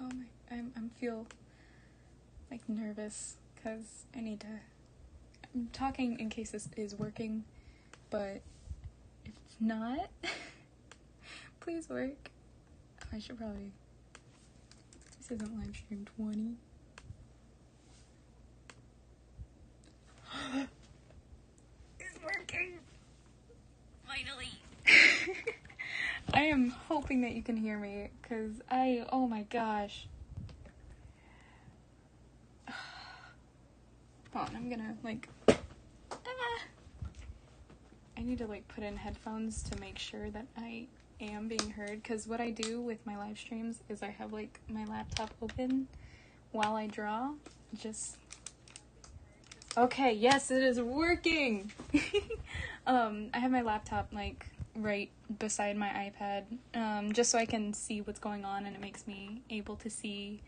Oh my, I'm feel like nervous because I'm talking in case this is working, but if it's not, please work. I should probably, this isn't Livestream 20. It's working! Finally! I am hoping that you can hear me, because oh my gosh. Hold on, I'm gonna, I need to, put in headphones to make sure that I am being heard, because what I do with my live streams is I have, my laptop open while I draw, Okay, yes, it is working! I have my laptop, right beside my iPad, just so I can see what's going on, and it makes me able to see,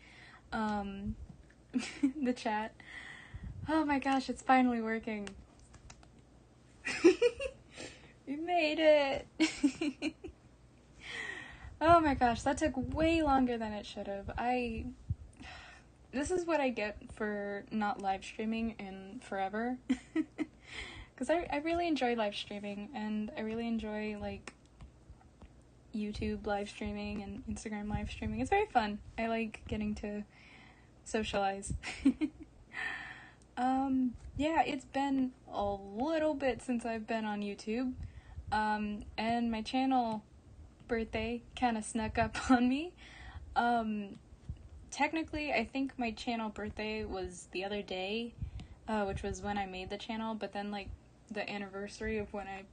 the chat. Oh my gosh, it's finally working. We made it! Oh my gosh, that took way longer than it should have. This is what I get for not live streaming in forever. Because I really enjoy live streaming, and I really enjoy, YouTube live streaming and Instagram live streaming. It's very fun. I like getting to socialize. Yeah, it's been a little bit since I've been on YouTube, and my channel birthday kind of snuck up on me. Technically, I think my channel birthday was the other day, which was when I made the channel, but then, the anniversary of when I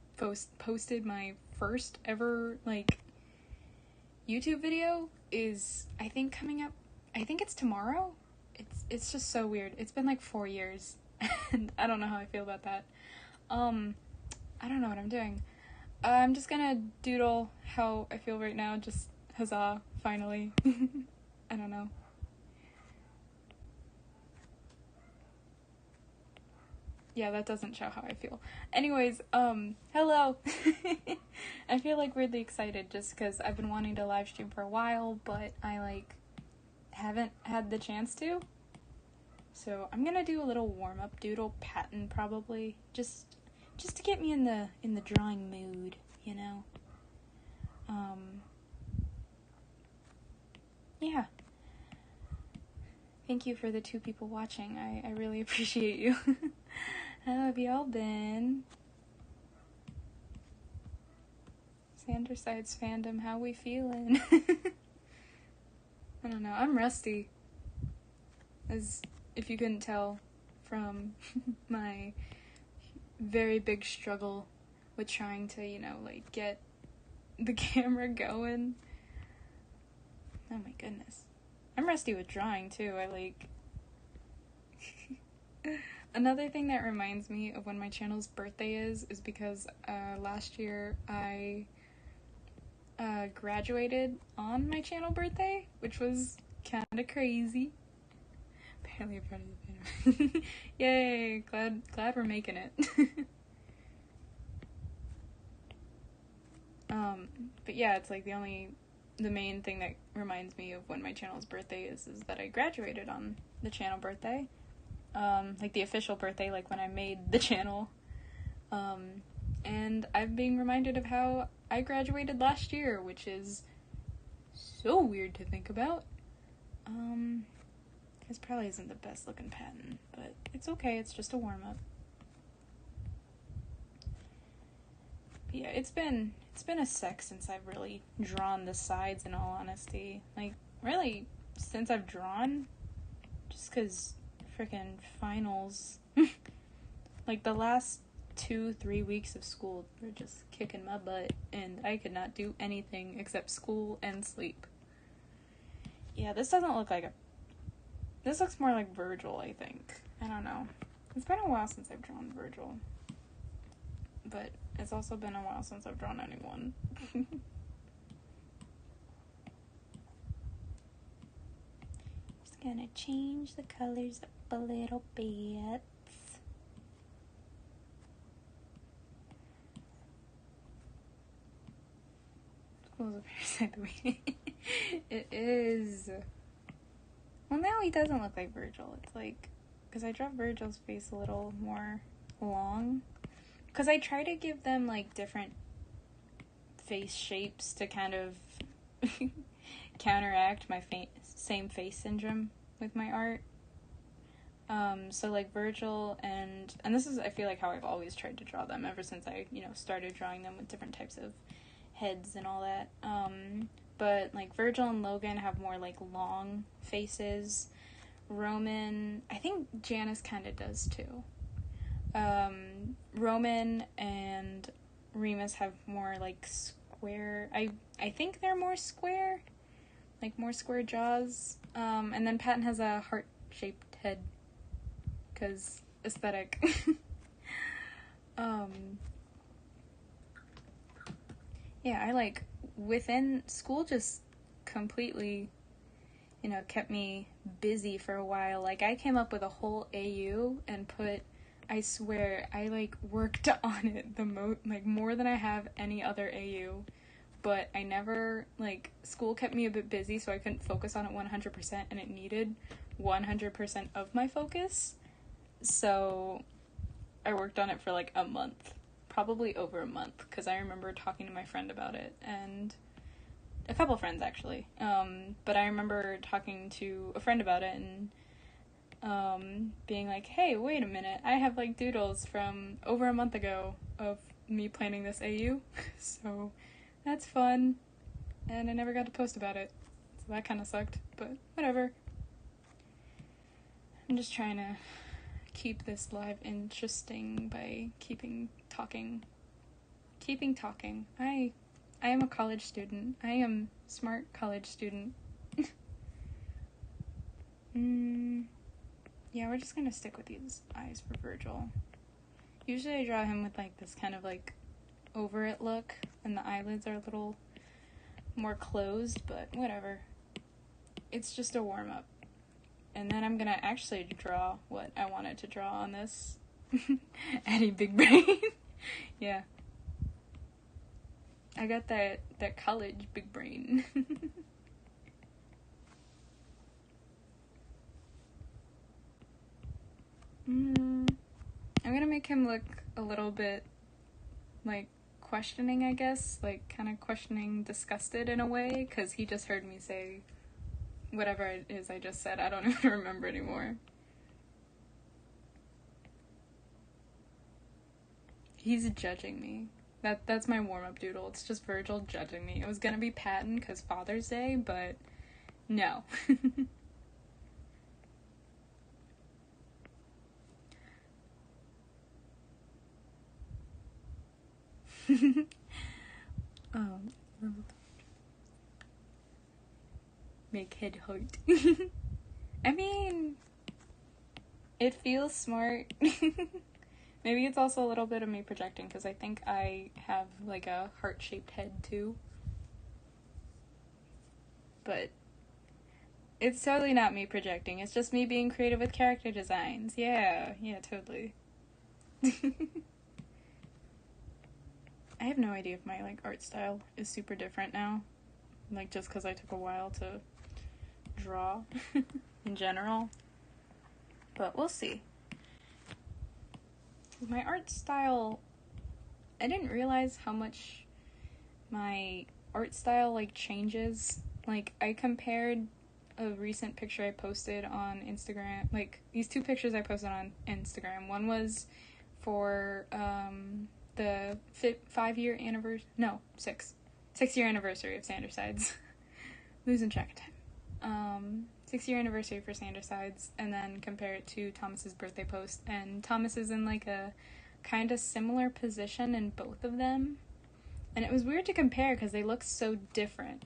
posted my first ever, YouTube video is, I think, coming up. I think it's tomorrow. It's just so weird. It's been 4 years, and I don't know how I feel about that. I don't know what I'm doing. I'm just gonna doodle how I feel right now, just huzzah, finally. I don't know. Yeah, that doesn't show how I feel. Anyways, hello! I feel, weirdly excited just because I've been wanting to live stream for a while, but I, haven't had the chance to. So I'm gonna do a little warm-up doodle pattern probably, just to get me in the drawing mood, you know? Yeah. Thank you for the 2 people watching. I really appreciate you. How have y'all been? Sanderside's fandom, how we feeling? I don't know, I'm rusty. As if you couldn't tell from my very big struggle with trying to, get the camera going. Oh my goodness. I'm rusty with drawing too. Another thing that reminds me of when my channel's birthday is because last year I graduated on my channel birthday, which was kind of crazy. Apparently I'm proud of the banner. Yay! Glad we're making it. But yeah, it's the main thing that reminds me of when my channel's birthday is that I graduated on the channel birthday. The official birthday, when I made the channel. And I'm being reminded of how I graduated last year, which is so weird to think about. This probably isn't the best looking pattern, but it's okay, it's just a warm-up. Yeah, it's been a sec since I've really drawn the sides, in all honesty. Really, since I've drawn, just because frickin' finals. The last 2-3 weeks of school were just kicking my butt, and I could not do anything except school and sleep. Yeah, this doesn't look like this looks more like Virgil, I think. I don't know. It's been a while since I've drawn Virgil. But it's also been a while since I've drawn anyone. Just gonna change the colors up a little bit. School's a very sad way. It is. Well, now he doesn't look like Virgil. It's like, because I draw Virgil's face a little more long. Because I try to give them, like, different face shapes to kind of counteract my same face syndrome with my art. So, like, Virgil and this is, I feel like, how I've always tried to draw them ever since I, started drawing them with different types of heads and all that. But, like, Virgil and Logan have more, like, long faces. Roman, I think Janice kind of does, too. Roman and Remus have more, like, square, I think they're more square, like, more square jaws. And then Patton has a heart-shaped head, because aesthetic. Yeah, I, like, within school just completely, kept me busy for a while. Like, I came up with a whole AU and I swear, I, like, worked on it more than I have any other AU. But I never, like, school kept me a bit busy, so I couldn't focus on it 100%, and it needed 100% of my focus. So I worked on it for, like, a month. Probably over a month, because I remember talking to my friend about it, and a couple friends, actually. But I remember talking to a friend about it, and being like, hey, wait a minute, I have, like, doodles from over a month ago of me planning this AU, so that's fun, and I never got to post about it, so that kind of sucked, but whatever. I'm just trying to keep this live interesting by keeping talking. I am a college student. I am smart college student. Yeah, we're just gonna stick with these eyes for Virgil. Usually I draw him with, like, this kind of, like, over it look, and the eyelids are a little more closed, but whatever. It's just a warm-up. And then I'm gonna actually draw what I wanted to draw on this. Eddie Big Brain. Yeah. I got that college big brain. I'm gonna make him look a little bit, like, questioning, I guess. Like, kind of questioning, disgusted in a way, because he just heard me say whatever it is I just said. I don't even remember anymore. He's judging me. That's my warm-up doodle. It's just Virgil judging me. It was gonna be Patton because Father's Day, but no. Make head hurt. I mean, it feels smart. Maybe it's also a little bit of me projecting, because I think I have, like, a heart-shaped head, too. But it's totally not me projecting. It's just me being creative with character designs. Yeah, totally. I have no idea if my, like, art style is super different now. Like, just because I took a while to draw in general. But we'll see. My art style, I didn't realize how much my art style, like, changes. Like, I compared a recent picture I posted on Instagram, like, these two pictures I posted on Instagram. One was for the 6-year anniversary of Sandersides. Losing track of time. 6-year anniversary for Sandersides, and then compare it to Thomas's birthday post. And Thomas is in, like, a kind of similar position in both of them. And it was weird to compare because they look so different,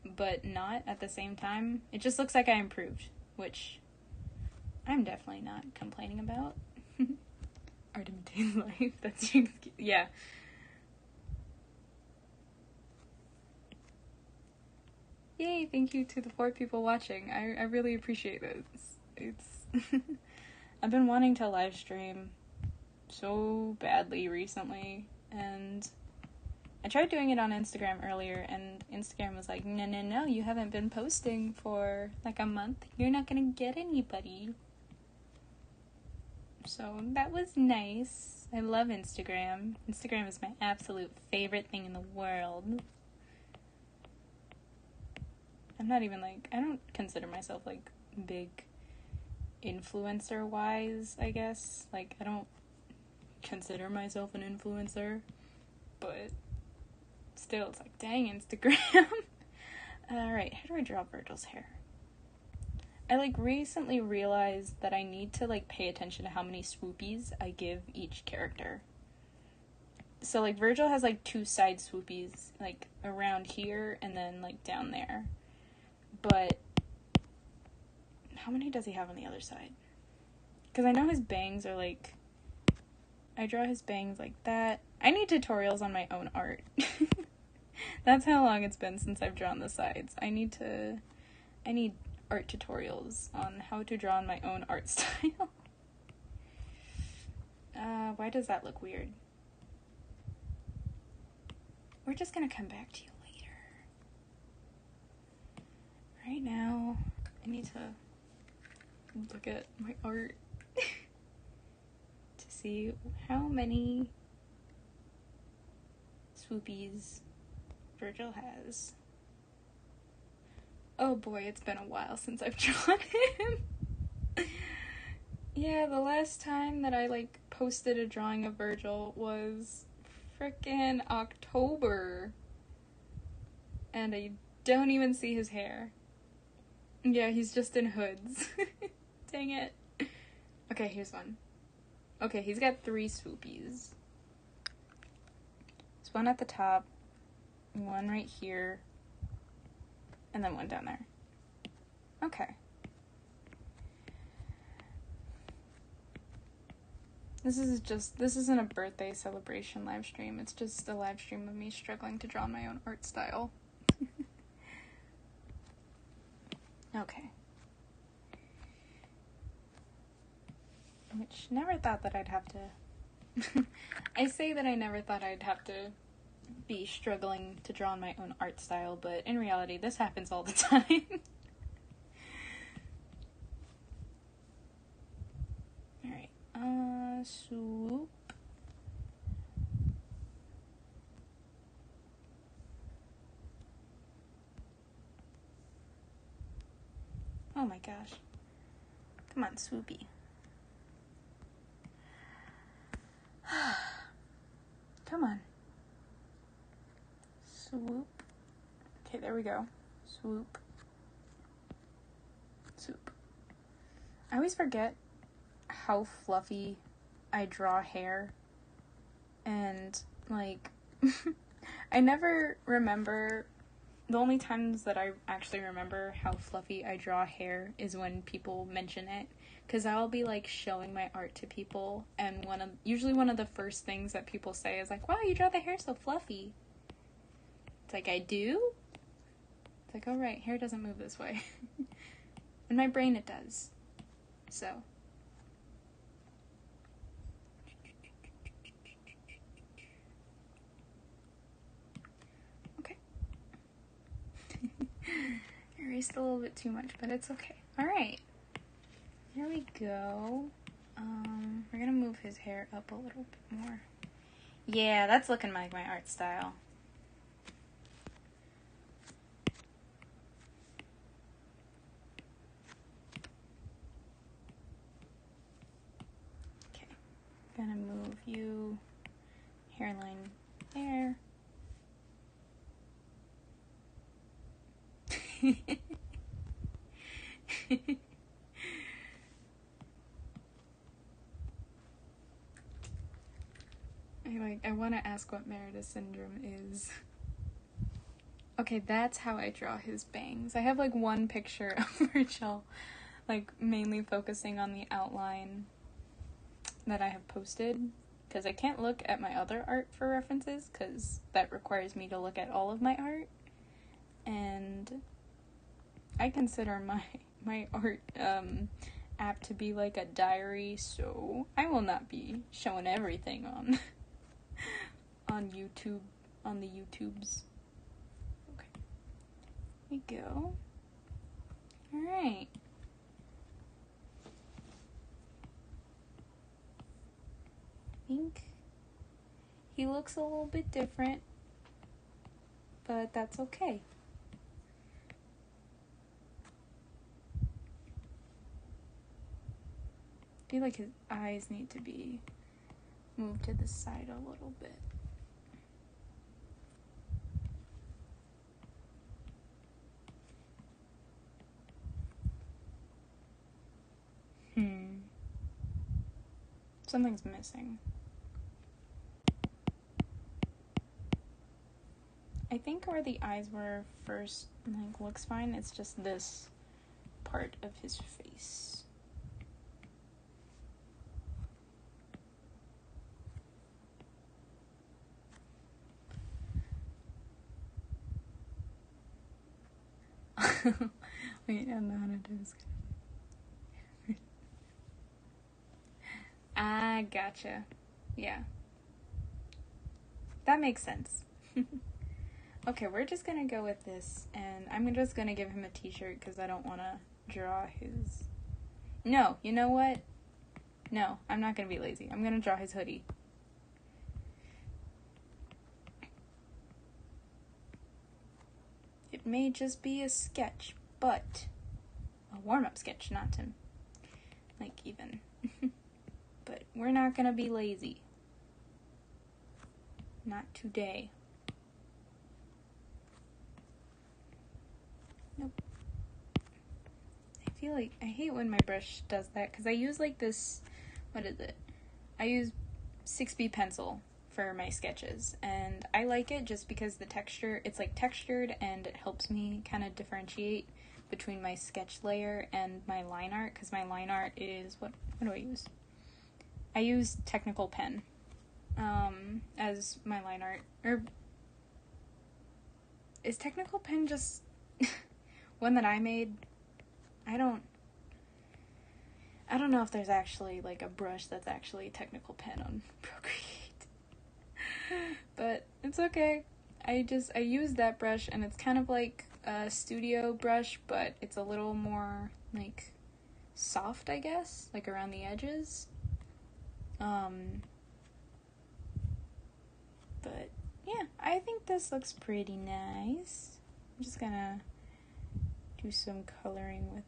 but not at the same time. It just looks like I improved, which I'm definitely not complaining about. Art imitates life. That's yeah. Yay, thank you to the 4 people watching. I really appreciate this. It's I've been wanting to live stream so badly recently, and I tried doing it on Instagram earlier, and Instagram was like, no, you haven't been posting for like a month. You're not gonna get anybody. So that was nice. I love Instagram. Instagram is my absolute favorite thing in the world. I'm not even like, I don't consider myself like big influencer-wise, I guess. Like, I don't consider myself an influencer, but still, it's like, dang, Instagram. Alright, how do I draw Virgil's hair? I like recently realized that I need to like pay attention to how many swoopies I give each character. So like Virgil has like 2 side swoopies, like around here and then like down there. But how many does he have on the other side? Because I know his bangs are like, I draw his bangs like that. I need tutorials on my own art. That's how long it's been since I've drawn the sides. I need art tutorials on how to draw in my own art style. Why does that look weird? We're just gonna come back to you later. Right now, I need to look at my art to see how many swoopies Virgil has. Oh boy, it's been a while since I've drawn him. Yeah, the last time that I like posted a drawing of Virgil was frickin' October. And I don't even see his hair. Yeah, he's just in hoods. Dang it. Okay, here's one. Okay, he's got 3 swoopies. There's one at the top, one right here, and then one down there. Okay. This isn't a birthday celebration live stream. It's just a live stream of me struggling to draw my own art style. Okay. Which, never thought that I'd have to... I say that I never thought I'd have to be struggling to draw in my own art style, but in reality, this happens all the time. Alright, swoop. Oh my gosh. Come on, swoopy. Come on. Swoop. Okay, there we go. Swoop. Swoop. I always forget how fluffy I draw hair. And, like, I never remember... The only times that I actually remember how fluffy I draw hair is when people mention it. Because I'll be, like, showing my art to people, and usually one of the first things that people say is like, wow, you draw the hair so fluffy. It's like, I do? It's like, oh right, hair doesn't move this way. In my brain it does. So. Okay. Erased a little bit too much, but it's okay. Alright. Here we go. We're gonna move his hair up a little bit more. Yeah, that's looking like my art style. Okay, gonna move you, hairline there. I want to ask what Meredith syndrome is. Okay, that's how I draw his bangs. I have like one picture of Virgil, like mainly focusing on the outline that I have posted, because I can't look at my other art for references, because that requires me to look at all of my art, and I consider my art app to be like a diary, so I will not be showing everything on YouTube on the YouTubes. Okay. Here we go. Alright. I think he looks a little bit different, but that's okay. I feel like his eyes need to be moved to the side a little bit. Something's missing. I think where the eyes were first, like, looks fine. It's just this part of his face. Wait, I don't know how to do this. I gotcha. Yeah. That makes sense. Okay, we're just gonna go with this, and I'm just gonna give him a t-shirt because I don't want to draw his... No, you know what? No, I'm not gonna be lazy. I'm gonna draw his hoodie. It may just be a sketch, but a warm-up sketch, not to, like, even. But we're not gonna be lazy. Not today. Nope. I feel like I hate when my brush does that because I use like this, what is it? I use 6B pencil for my sketches, and I like it just because the texture, it's like textured, and it helps me kind of differentiate between my sketch layer and my line art, because my line art is, what do I use? I use Technical Pen as my line art. Or is Technical Pen just one that I made? I don't know if there's actually like a brush that's actually Technical Pen on Procreate. But it's okay. I use that brush, and it's kind of like a studio brush, but it's a little more like soft, I guess, like around the edges. But yeah, I think this looks pretty nice. I'm just gonna do some coloring with...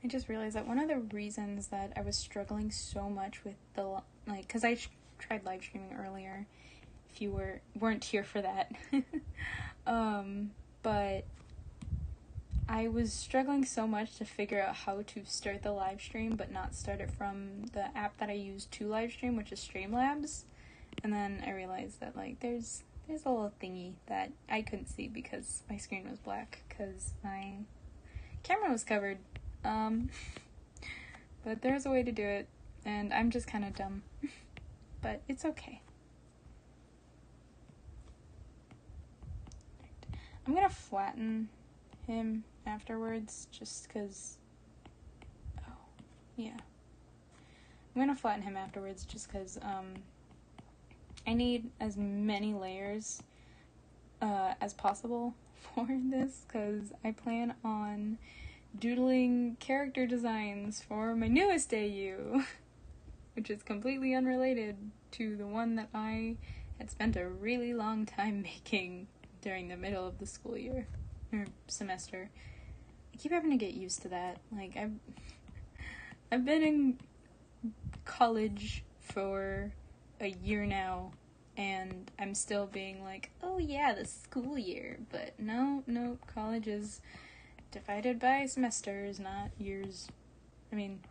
I just realized that one of the reasons that I was struggling so much with the, like, because I tried live streaming earlier, if you weren't here for that, but I was struggling so much to figure out how to start the live stream, but not start it from the app that I use to live stream, which is Streamlabs. And then I realized that, like, there's a little thingy that I couldn't see because my screen was black, because my camera was covered. But there's a way to do it, and I'm just kind of dumb. But it's okay. I'm gonna flatten him afterwards, just because... Oh, yeah. I'm gonna flatten him afterwards just because, I need as many layers as possible for this, because I plan on doodling character designs for my newest AU, which is completely unrelated to the one that I had spent a really long time making during the middle of the school year, or semester. I keep having to get used to that. Like, I've been in college for a year now, and I'm still being like, oh yeah, the school year, but no, college is divided by semesters, not years. I mean,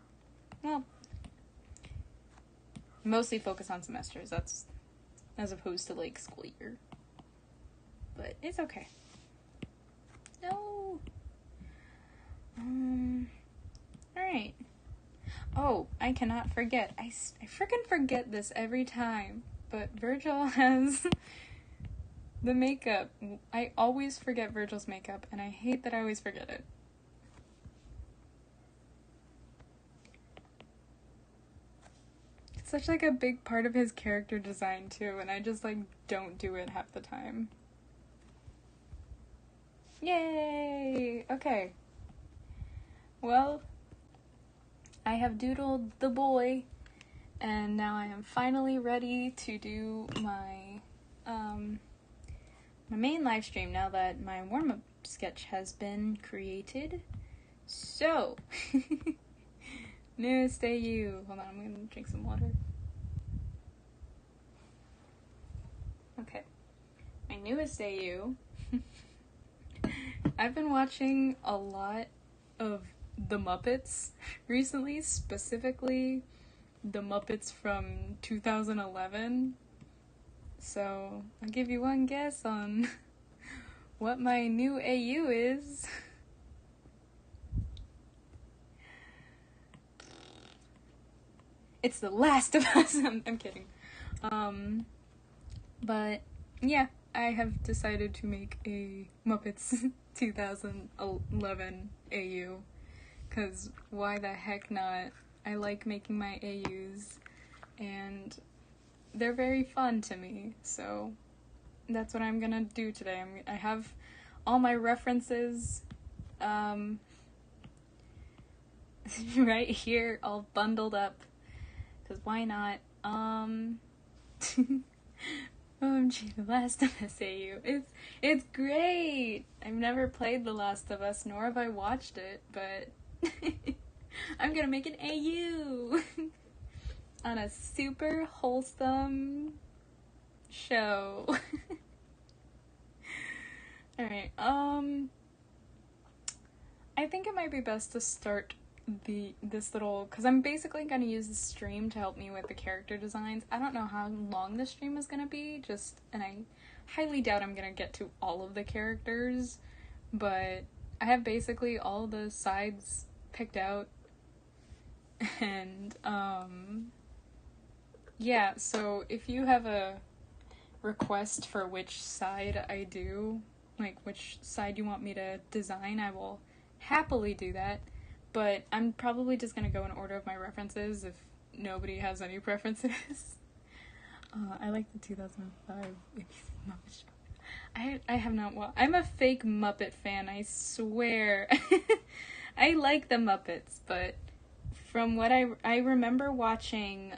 well, mostly focus on semesters, that's as opposed to like school year. But it's okay. No. Alright. Oh, I cannot forget. I freaking forget this every time. But Virgil has The makeup. I always forget Virgil's makeup, and I hate that I always forget it. It's such like a big part of his character design too, and I just like don't do it half the time. Yay! Okay. Well, I have doodled the boy, and now I am finally ready to do my my main live stream now that my warm-up sketch has been created. So, newest AU. Hold on, I'm gonna drink some water. Okay. My newest AU. I've been watching a lot of The Muppets recently, specifically The Muppets from 2011. So, I'll give you one guess on what my new AU is. It's The Last of Us. I'm kidding. But yeah, I have decided to make a Muppets 2011 AU. Cause why the heck not? I like making my AUs, and they're very fun to me. So that's what I'm gonna do today. I have all my references right here, all bundled up. Cause why not? OMG, The Last of Us AU. It's great! I've never played The Last of Us, nor have I watched it, but I'm gonna make an AU on a super wholesome show. Alright, I think it might be best to start this little, because I'm basically going to use the stream to help me with the character designs. I don't know how long the stream is going to be, and I highly doubt I'm going to get to all of the characters, but I have basically all the sides picked out, and yeah, so if you have a request for which side I do, like which side you want me to design, I will happily do that. But I'm probably just gonna go in order of my references if nobody has any preferences. I like the 2005 Muppet Show. I have not watched. I'm a fake Muppet fan, I swear. I like the Muppets, but from what I remember watching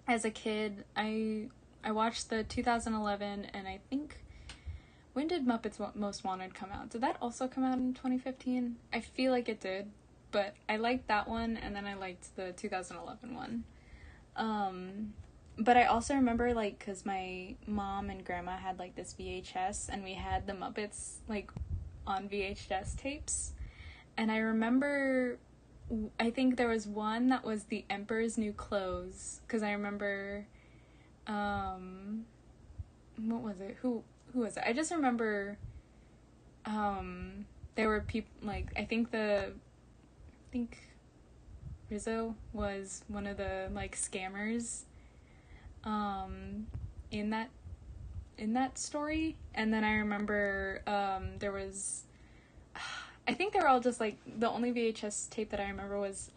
as a kid, I watched the 2011, and I think, when did Muppets Most Wanted come out? Did that also come out in 2015? I feel like it did, but I liked that one, and then I liked the 2011 one. But I also remember, like, because my mom and grandma had, like, this VHS, and we had the Muppets, like, on VHS tapes. And I remember, I think there was one that was The Emperor's New Clothes, because I remember, what was it? Who was it? I just remember, there were people, like, I think Rizzo was one of the, like, scammers, in that story. And then I remember, there was, I think they were all just, like, the only VHS tape that I remember was,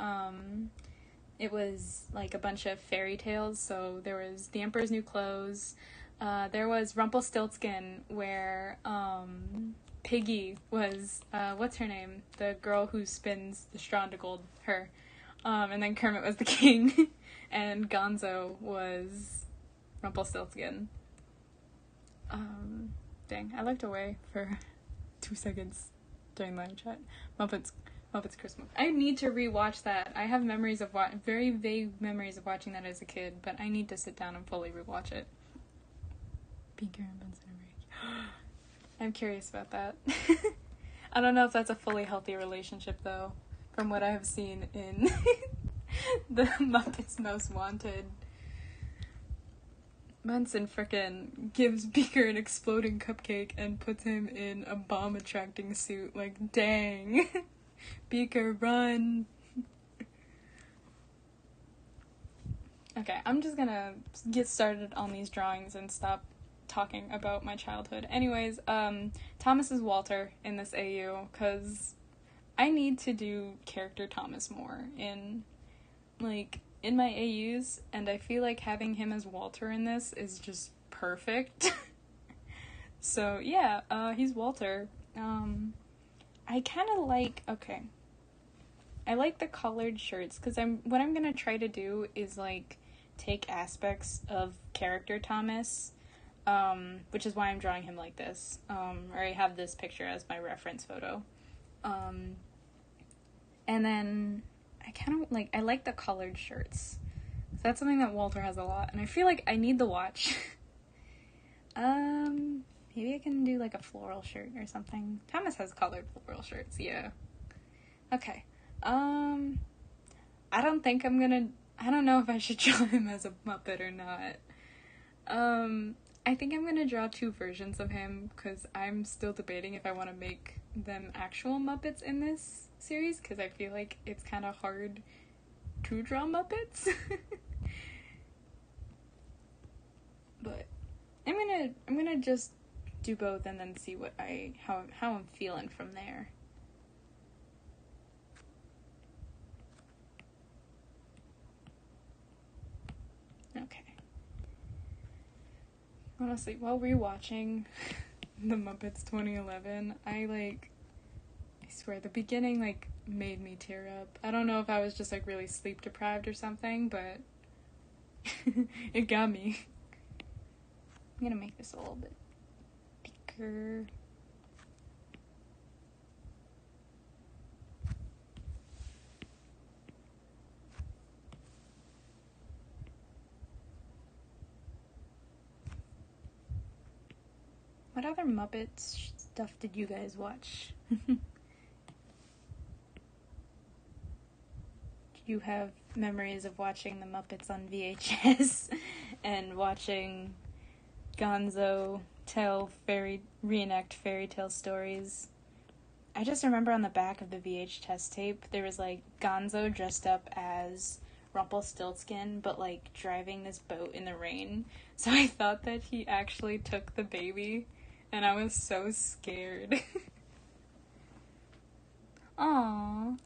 it was, like, a bunch of fairy tales. So there was The Emperor's New Clothes, there was Rumpelstiltskin, where, Piggy was, what's her name? The girl who spins the straw into gold, her. And then Kermit was the king, and Gonzo was Rumpelstiltskin. Dang, I looked away for 2 seconds during live chat. Muppets Christmas. I need to rewatch that. I have memories of very vague memories of watching that as a kid, but I need to sit down and fully rewatch it. Beaker and Benson and Rage. I'm curious about that. I don't know if that's a fully healthy relationship, though, from what I have seen in the Muppets Most Wanted. Benson frickin' gives Beaker an exploding cupcake and puts him in a bomb-attracting suit. Like, dang. Beaker, run. Okay, I'm just gonna get started on these drawings and stop talking about my childhood. Anyways, Thomas is Walter in this AU, because I need to do character Thomas more in my AUs, and I feel like having him as Walter in this is just perfect. So, yeah, he's Walter. I kind of like, okay, I like the collared shirts, because what I'm gonna try to do is, like, take aspects of character Thomas, which is why I'm drawing him like this, or I have this picture as my reference photo, and then I kind of, like, I like the collared shirts, so that's something that Walter has a lot, and I feel like I need the watch. Maybe I can do, like, a floral shirt or something. Thomas has colored floral shirts, yeah. Okay, I don't think I don't know if I should draw him as a Muppet or not. I think I'm gonna draw two versions of him, because I'm still debating if I want to make them actual Muppets in this series, because I feel like it's kind of hard to draw Muppets. But I'm gonna just do both and then see how I'm feeling from there. Okay. Honestly, while rewatching The Muppets 2011, I swear, the beginning, made me tear up. I don't know if I was just, really sleep deprived or something, but it got me. I'm gonna make this a little bit bigger. What other Muppets stuff did you guys watch? Do you have memories of watching the Muppets on VHS and watching Gonzo reenact fairy tale stories? I just remember on the back of the VHS tape, there was, Gonzo dressed up as Rumpelstiltskin, but, driving this boat in the rain. So I thought that he actually took the baby, and I was so scared. Aww.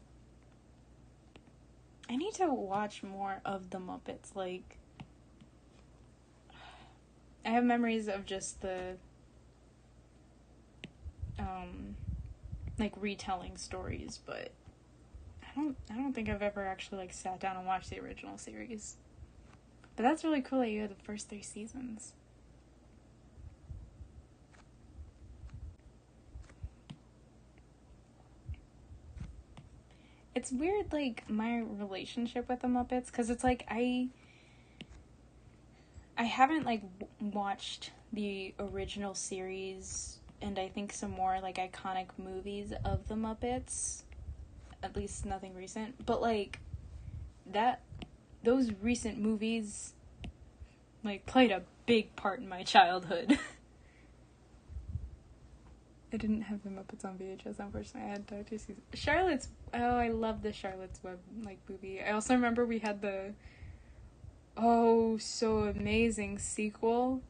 I need to watch more of the Muppets, I have memories of just the, retelling stories, but I don't think I've ever actually, sat down and watched the original series. But that's really cool that you had the first 3 seasons. It's weird, my relationship with the Muppets, because it's I haven't, watched the original series, and I think some more, iconic movies of the Muppets. At least nothing recent. But, those recent movies, played a big part in my childhood. I didn't have the Muppets on VHS, unfortunately. I had Dr. Seuss. I love the Charlotte's Web, movie. I also remember we had the so amazing sequel,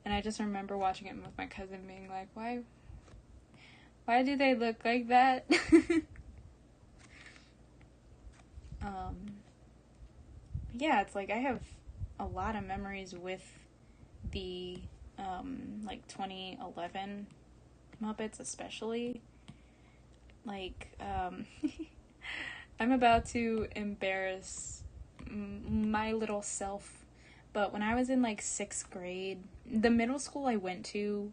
and I just remember watching it with my cousin being like, why do they look like that? Yeah, it's I have a lot of memories with the 2011 Muppets, especially. I'm about to embarrass my little self, but when I was in 6th grade, the middle school I went to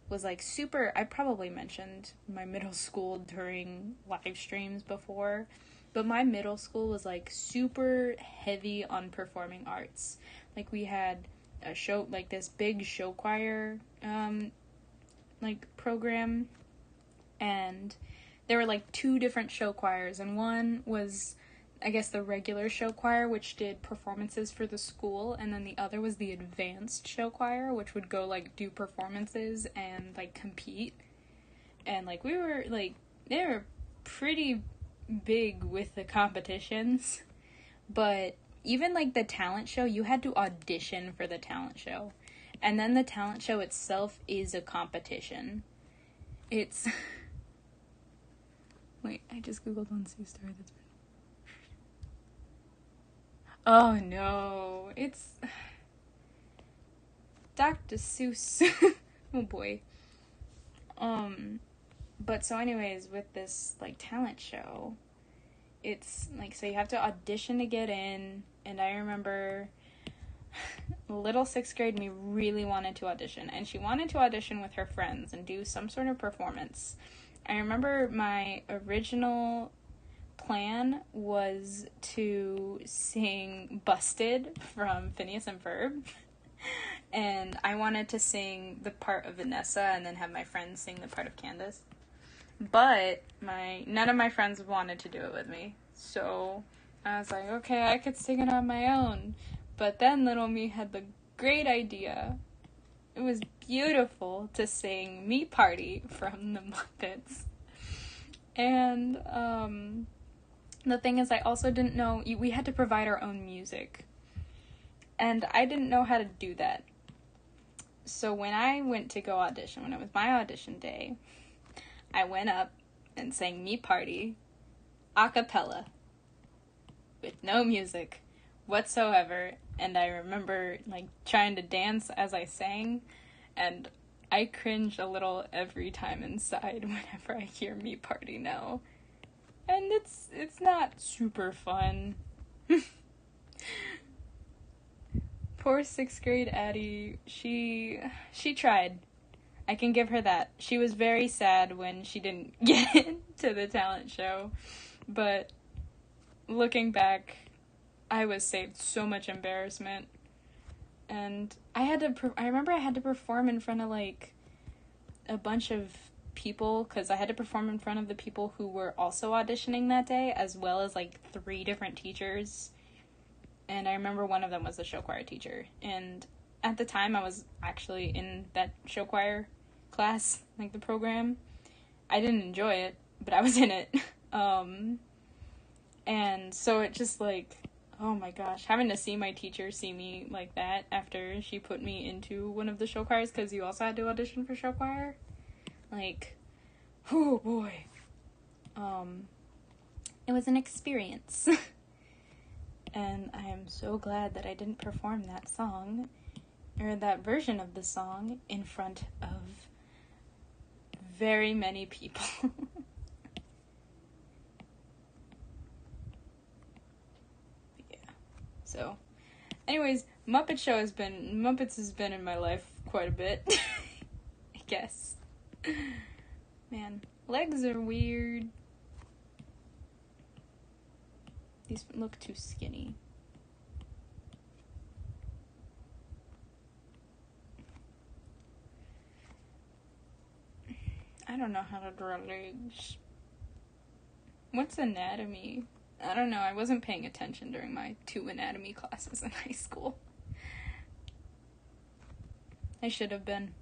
was super. I probably mentioned my middle school during live streams before, but my middle school was super heavy on performing arts. We had a show, this big show choir program, and there were 2 different show choirs, and one was, I guess, the regular show choir, which did performances for the school, and then the other was the advanced show choir, which would go do performances and compete. And we were they were pretty big with the competitions, but even the talent show, you had to audition for the talent show. And then the talent show itself is a competition. It's... Wait, I just googled one Sue story that's been... Oh no, it's... Dr. Seuss. Oh boy. But so anyways, with this, like, talent show, it's, like, so you have to audition to get in, and I remember little 6th grade me really wanted to audition, and she wanted to audition with her friends and do some sort of performance. I remember my original plan was to sing Busted from Phineas and Ferb. And I wanted to sing the part of Vanessa and then have my friends sing the part of Candace. But none of my friends wanted to do it with me. So I was like, okay, I could sing it on my own. But then little me had the great idea. It was beautiful to sing Me Party from the Muppets. And the thing is, I also didn't know, we had to provide our own music. And I didn't know how to do that. So when I went to go audition, when it was my audition day, I went up and sang Me Party a cappella with no music whatsoever. And I remember, like, trying to dance as I sang, and I cringe a little every time inside whenever I hear Me Party now. And it's not super fun. Poor 6th grade Addie, she tried. I can give her that. She was very sad when she didn't get into the talent show, but looking back, I was saved so much embarrassment. And I remember I had to perform in front of, like, a bunch of people, because I had to perform in front of the people who were also auditioning that day, as well as, like, 3 different teachers. And I remember one of them was the show choir teacher. And at the time, I was actually in that show choir class, like the program. I didn't enjoy it, but I was in it. And so it just, like, oh my gosh, having to see my teacher see me like that after she put me into one of the show choirs, because you also had to audition for show choir. Like, oh boy. It was an experience. And I am so glad that I didn't perform that song, or that version of the song, in front of very many people. Yeah. So, anyways, Muppets has been in my life quite a bit. I guess. Man, legs are weird. These look too skinny. I don't know how to draw legs. What's anatomy? I don't know. I wasn't paying attention during my 2 anatomy classes in high school. I should have been.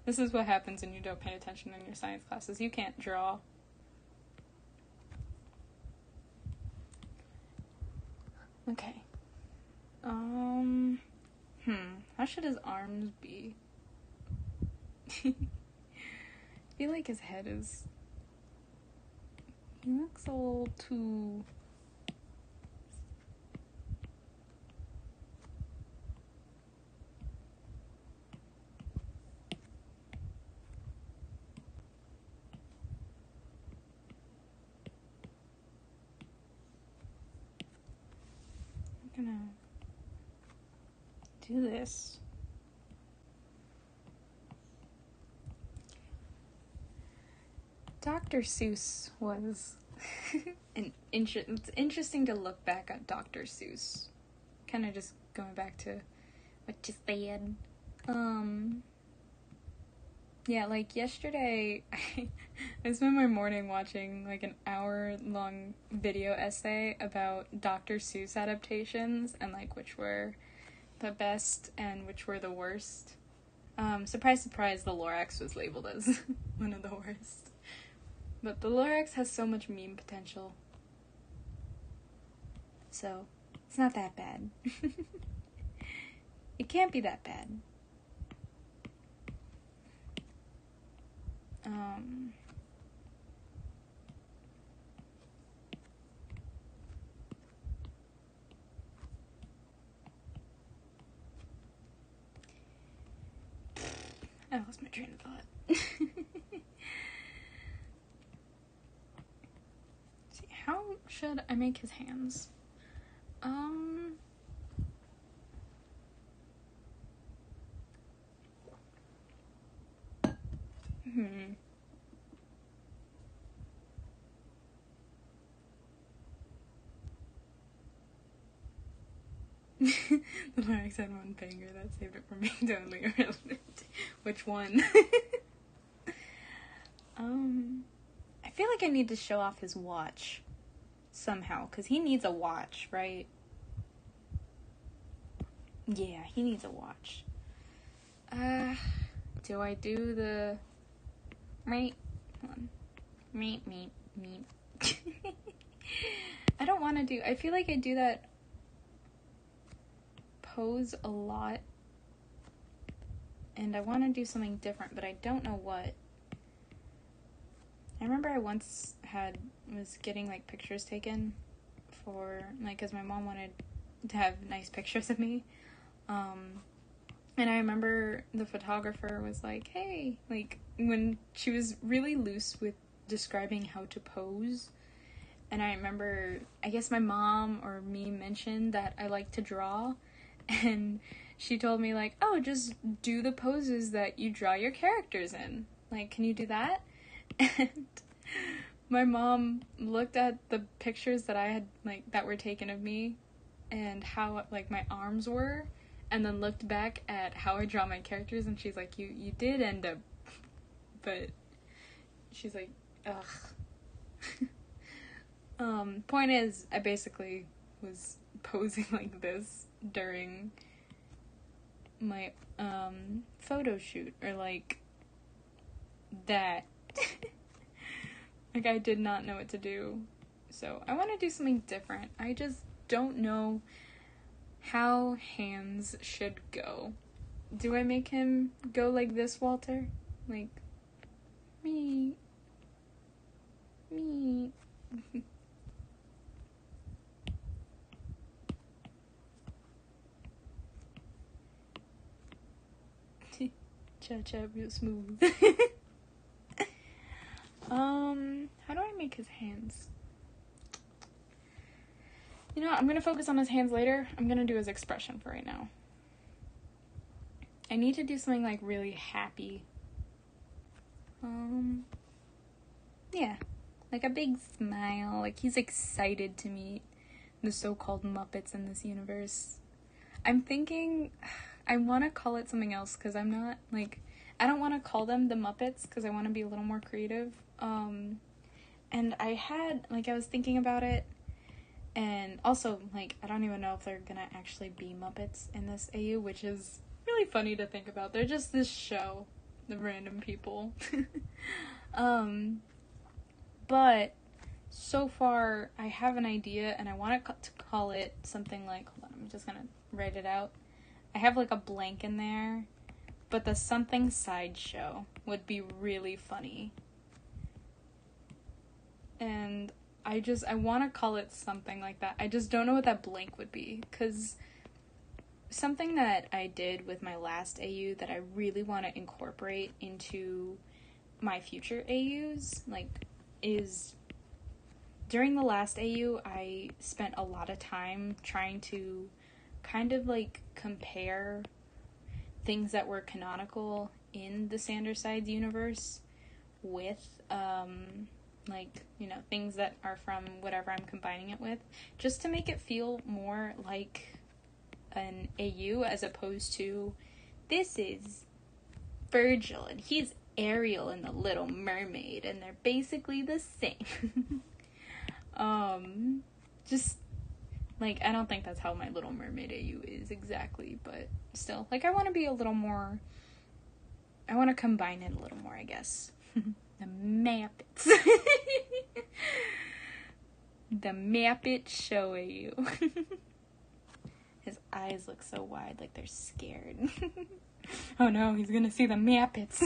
This is what happens when you don't pay attention in your science classes. You can't draw. Okay. How should his arms be? I feel like his head is... He looks a little too... I'm gonna do this. Dr. Seuss was it's interesting to look back at Dr. Seuss. Kind of just going back to what you said. Yeah, like yesterday, I spent my morning watching like an hour-long video essay about Dr. Seuss adaptations and like which were the best and which were the worst. Surprise, surprise, the Lorax was labeled as one of the worst. But the Lorax has so much meme potential. So, it's not that bad. It can't be that bad. I lost my train of thought. See, how should I make his hands? The lyrics had one banger that saved it from being totally irrelevant. Which one? I feel like I need to show off his watch somehow, because he needs a watch, right? Yeah, he needs a watch. Do I do the... Right? Hold on. Meep. I don't want to do... I feel like I do that pose a lot. And I want to do something different, but I don't know what. I remember I once was getting, like, pictures taken for, like, because my mom wanted to have nice pictures of me. And I remember the photographer was like, hey, like, when she was really loose with describing how to pose. And I remember, I guess my mom or me mentioned that I like to draw. And she told me, like, oh, just do the poses that you draw your characters in. Like, can you do that? And my mom looked at the pictures that I had, like, that were taken of me and how, like, my arms were, and then looked back at how I draw my characters, and she's like, you did end up, but she's like, ugh. Point is, I basically was posing like this during my, photo shoot, or, like, that. Like, I did not know what to do. So, I want to do something different. I just don't know how hands should go. Do I make him go like this, Walter? Like, me. Cha-cha, real smooth. How do I make his hands? You know what? I'm gonna focus on his hands later. I'm gonna do his expression for right now. I need to do something, like, really happy. Yeah. Like a big smile. Like, he's excited to meet the so-called Muppets in this universe. I'm thinking... I want to call it something else, because I'm not, like... I don't want to call them the Muppets, because I want to be a little more creative. And I was thinking about it, and also, like, I don't even know if they're gonna actually be Muppets in this AU, which is really funny to think about. They're just this show, the random people. But so far, I have an idea, and I want to call it something like, hold on, I'm just gonna write it out. I have, like, a blank in there, but the something sideshow would be really funny. And I want to call it something like that. I just don't know what that blank would be, because something that I did with my last AU that I really want to incorporate into my future AUs, like, is during the last AU, I spent a lot of time trying to kind of, like, compare things that were canonical in the Sandersides universe with, like, you know, things that are from whatever I'm combining it with, just to make it feel more like an AU as opposed to, this is Virgil and he's Ariel in The Little Mermaid and they're basically the same. Just, like, I don't think that's how my Little Mermaid AU is exactly, but still, like, I want to be a little more, I want to combine it a little more, I guess. The Muppets. The Muppet Show AU. His eyes look so wide, like they're scared. Oh no, he's gonna see the Muppets.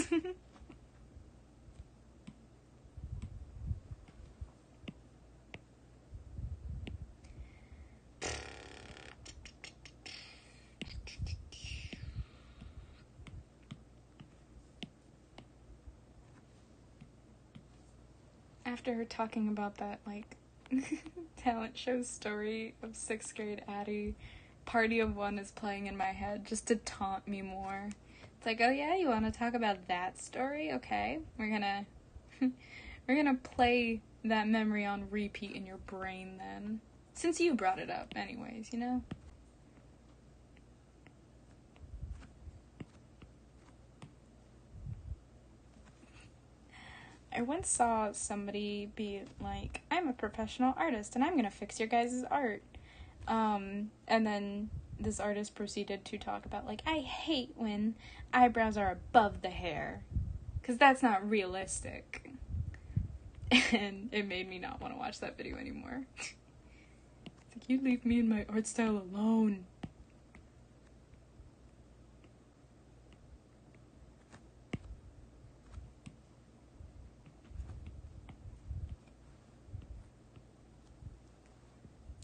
After talking about that, like, talent show story of 6th grade Addie, Party of One is playing in my head just to taunt me more. It's like, oh yeah, you want to talk about that story? Okay, we're gonna play that memory on repeat in your brain then. Since you brought it up anyways, you know? I once saw somebody be like, I'm a professional artist and I'm gonna fix your guys' art. And then this artist proceeded to talk about, like, I hate when eyebrows are above the hair, because that's not realistic. And it made me not want to watch that video anymore. It's like, you leave me and my art style alone.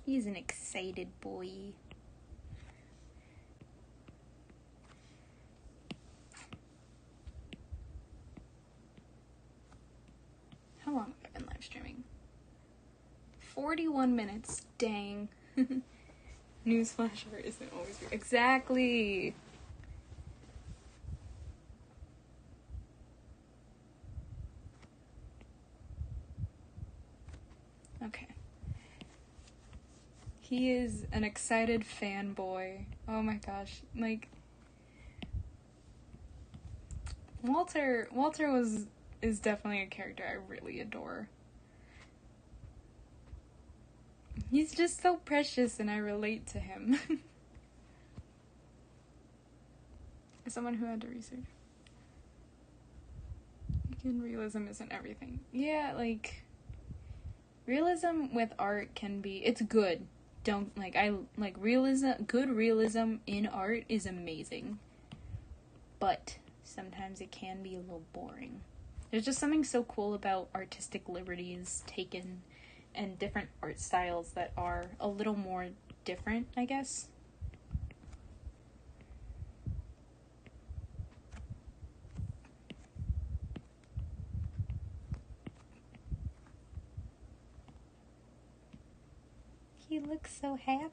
He's an excited boy. How long have I been live streaming? 41 minutes. Dang. Newsflash art isn't always real. Exactly. Okay. He is an excited fanboy. Oh my gosh. Like, Walter is definitely a character I really adore. He's just so precious and I relate to him. As someone who had to research. Again, realism isn't everything. Yeah, like, realism with art can be, it's good. Don't, like, I, like, realism, good realism in art is amazing. But sometimes it can be a little boring. There's just something so cool about artistic liberties taken and different art styles that are a little more different, I guess. He looks so happy.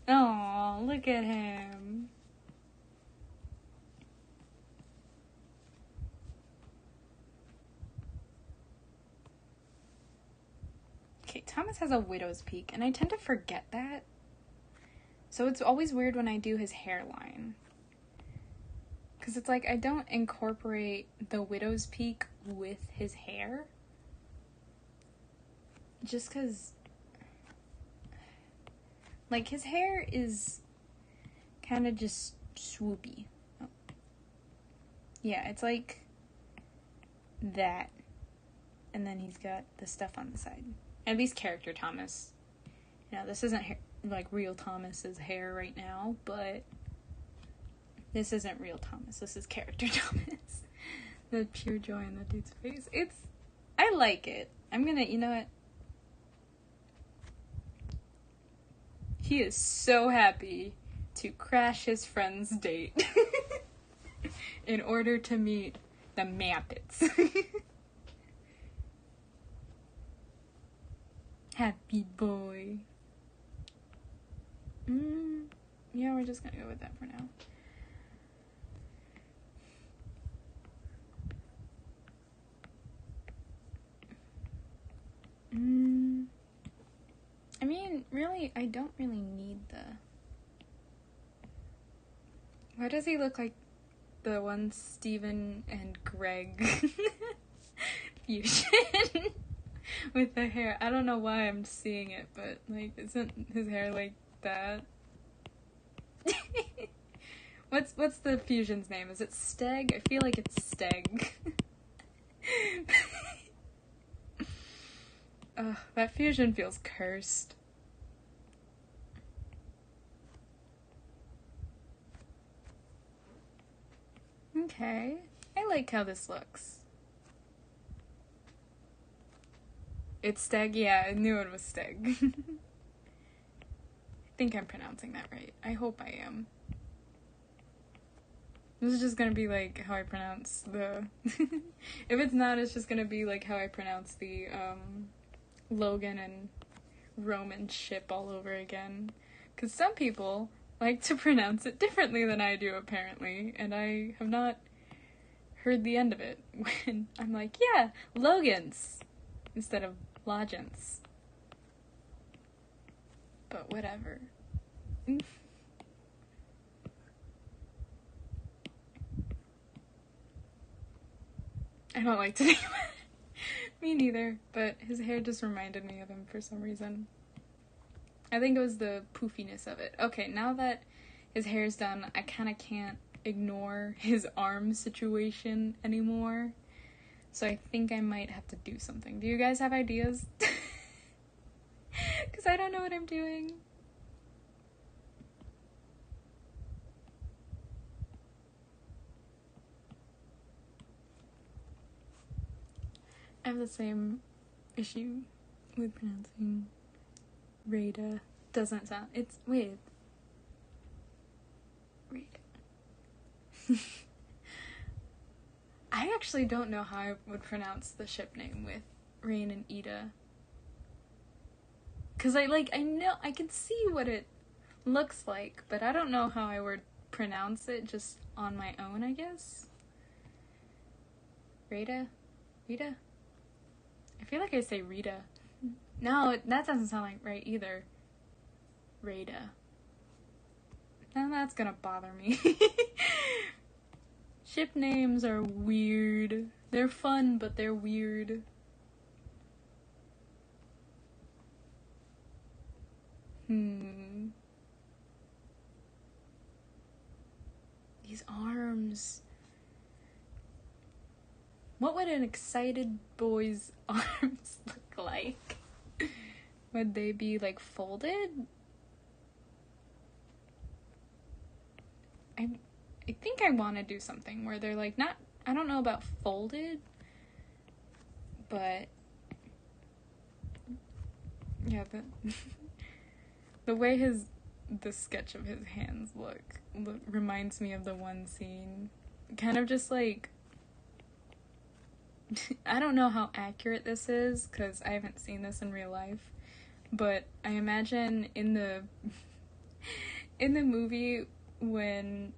Oh, look at him. Okay, Thomas has a widow's peak, and I tend to forget that. So it's always weird when I do his hairline. Because it's like I don't incorporate the widow's peak with his hair. Just because, like, his hair is kind of just swoopy. Oh. Yeah, it's like that. And then he's got the stuff on the side. At least character Thomas. You know, this isn't like real Thomas's hair right now, but this isn't real Thomas. This is character Thomas. The pure joy on that dude's face. I like it. I'm gonna, you know what? He is so happy to crash his friend's date in order to meet the Muppets. Happy boy. Yeah, we're just gonna go with that for now. I mean, really, I don't really need the... Why does he look like the one Steven and Greg fusion? with the hair. I don't know why I'm seeing it, but like, isn't his hair like that? What's the fusion's name? Is it Steg? I feel like it's Steg. Ugh, that fusion feels cursed. Okay, I like how this looks. It's Steg? Yeah, I knew it was Steg. I think I'm pronouncing that right. I hope I am. This is just gonna be like how I pronounce the... If it's not, it's just gonna be like how I pronounce the Logan and Roman ship all over again. Because some people like to pronounce it differently than I do, apparently, and I have not heard the end of it when I'm like, yeah, Logans, instead of Logans. But whatever. I don't like to think about it. Me neither, but his hair just reminded me of him for some reason. I think it was the poofiness of it. Okay, now that his hair's done, I kind of can't ignore his arm situation anymore. So I think I might have to do something. Do you guys have ideas? Because I don't know what I'm doing. I have the same issue with pronouncing Rada. Doesn't sound... It's... Wait. Rada. I actually don't know how I would pronounce the ship name with Rain and Ida. Because I know... I can see what it looks like, but I don't know how I would pronounce it just on my own, I guess. Rada? Rita? I feel like I say Rita. No, that doesn't sound like right either. Rada. Now that's gonna bother me. Ship names are weird. They're fun, but they're weird. These arms. What would an excited boy's arms look like? Would they be, like, folded? I think I want to do something where they're, like, not... I don't know about folded, but... Yeah, the way the sketch of his hands look reminds me of the one scene. Kind of just, like... I don't know how accurate this is, because I haven't seen this in real life, but I imagine in the movie when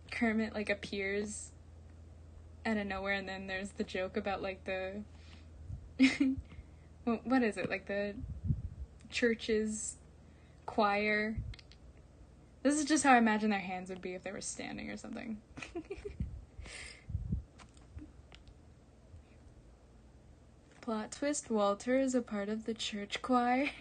Kermit, like, appears out of nowhere, and then there's the joke about, like, the what is it, like, the church's choir. This is just how I imagine their hands would be if they were standing or something. Plot twist, Walter is a part of the church choir.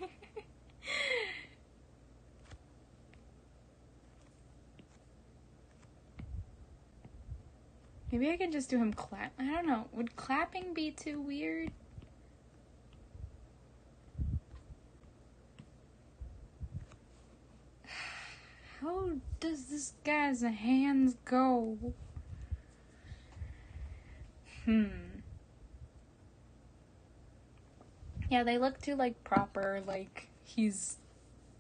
Maybe I could just do him clap. I don't know. Would clapping be too weird? How does this guy's hands go? Yeah, they look too, like, proper, like, he's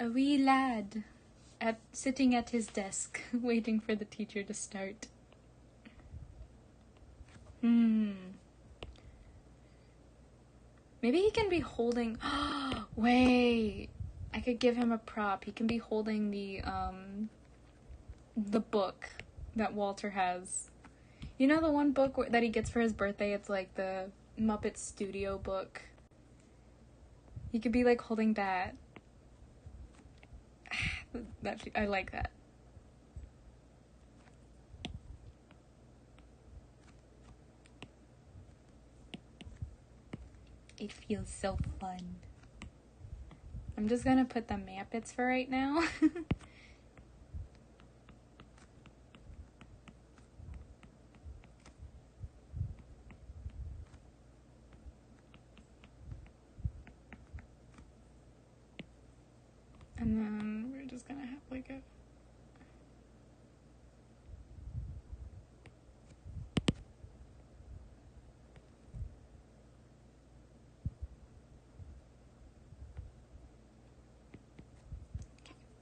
a wee lad sitting at his desk, waiting for the teacher to start. Maybe he can be holding... Wait! I could give him a prop. He can be holding the book that Walter has. You know the one book that he gets for his birthday? It's, like, the Muppet Studio book. He could be, like, holding that. I like that. It feels so fun. I'm just gonna put the Muppets for right now. And then we're just gonna have like a...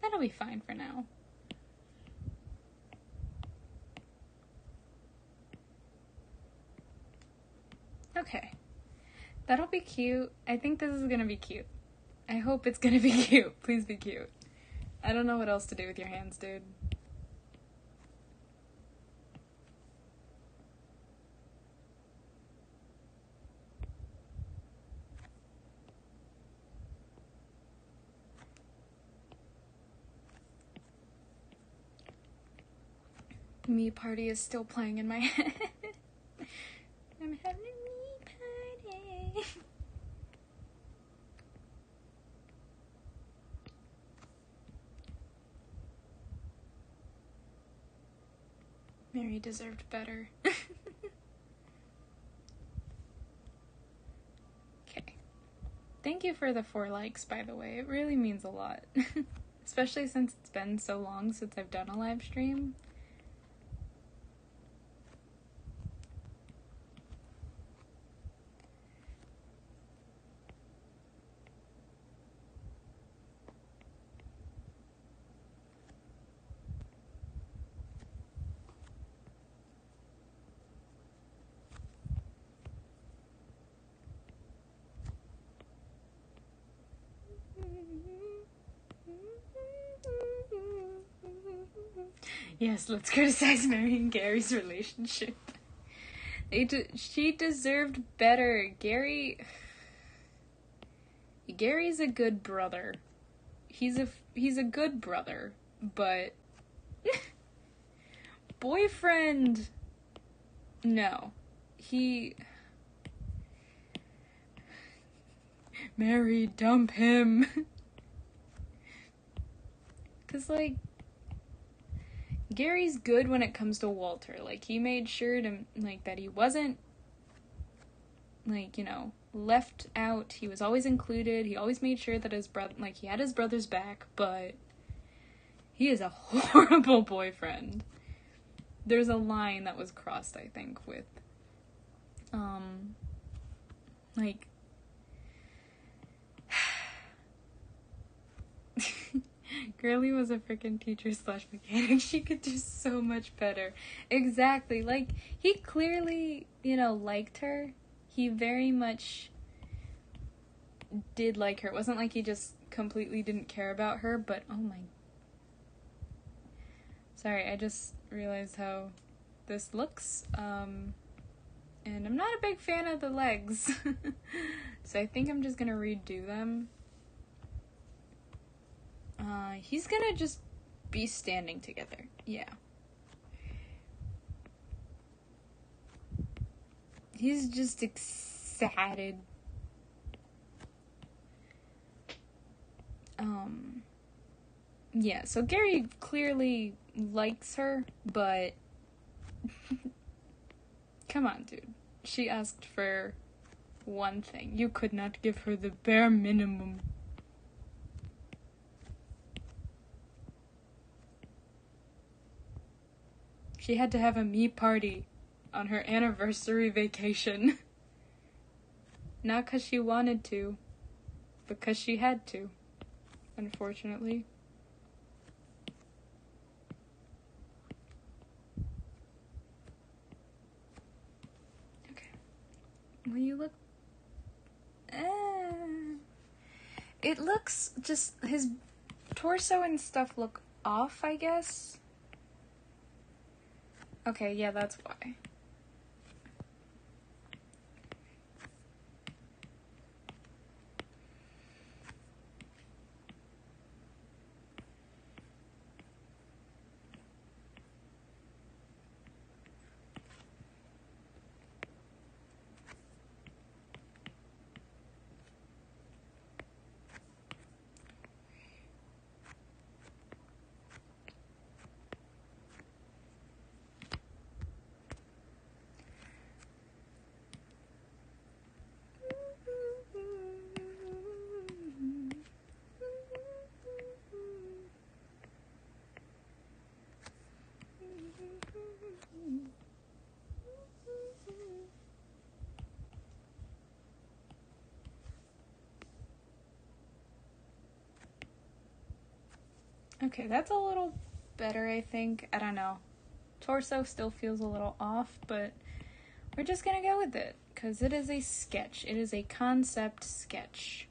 That'll be fine for now. Okay. That'll be cute. I think this is gonna be cute. I hope it's gonna be cute. Please be cute. I don't know what else to do with your hands, dude. Me party is still playing in my head. I'm having a me party. Mary deserved better. Okay. Thank you for the 4 likes, by the way. It really means a lot. Especially since it's been so long since I've done a live stream. Yes, let's criticize Mary and Gary's relationship. She deserved better. Gary's a good brother. He's a good brother, but boyfriend, no. Mary, dump him. 'Cause, like, Gary's good when it comes to Walter. Like, he made sure to, like, that he wasn't, like, you know, left out. He was always included. He always made sure that his brother, like, he had his brother's back, but he is a horrible boyfriend. There's a line that was crossed, I think, with, like, Girly was a freaking teacher / mechanic. She could do so much better. Exactly. Like, he clearly, you know, liked her. He very much did like her. It wasn't like he just completely didn't care about her, but oh my... Sorry, I just realized how this looks. And I'm not a big fan of the legs. So I think I'm just gonna redo them. He's gonna just be standing together. Yeah. He's just excited. Yeah, so Gary clearly likes her, but come on, dude. She asked for one thing. You could not give her the bare minimum. She had to have a me party on her anniversary vacation. Not 'cause she wanted to, but 'cause she had to, unfortunately. Okay. Will you look? It looks just, his torso and stuff look off, I guess. Okay, yeah, that's why. Okay, that's a little better, I think. I don't know. Torso still feels a little off, but we're just gonna go with it, because it is a sketch. It is a concept sketch.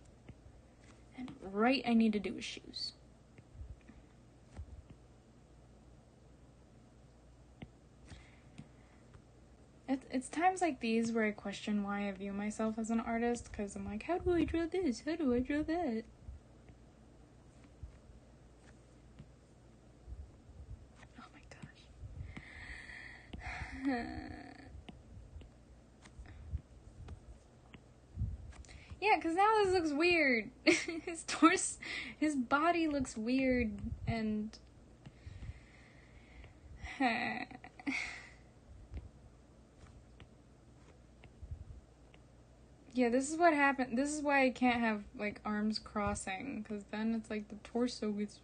And right I need to do his shoes. It's times like these where I question why I view myself as an artist, because I'm like, how do I draw this? How do I draw that? Oh my gosh. Yeah, because now this looks weird. His torso, his body looks weird, and... Yeah, this is what happened. This is why I can't have, like, arms crossing, because then it's like the torso gets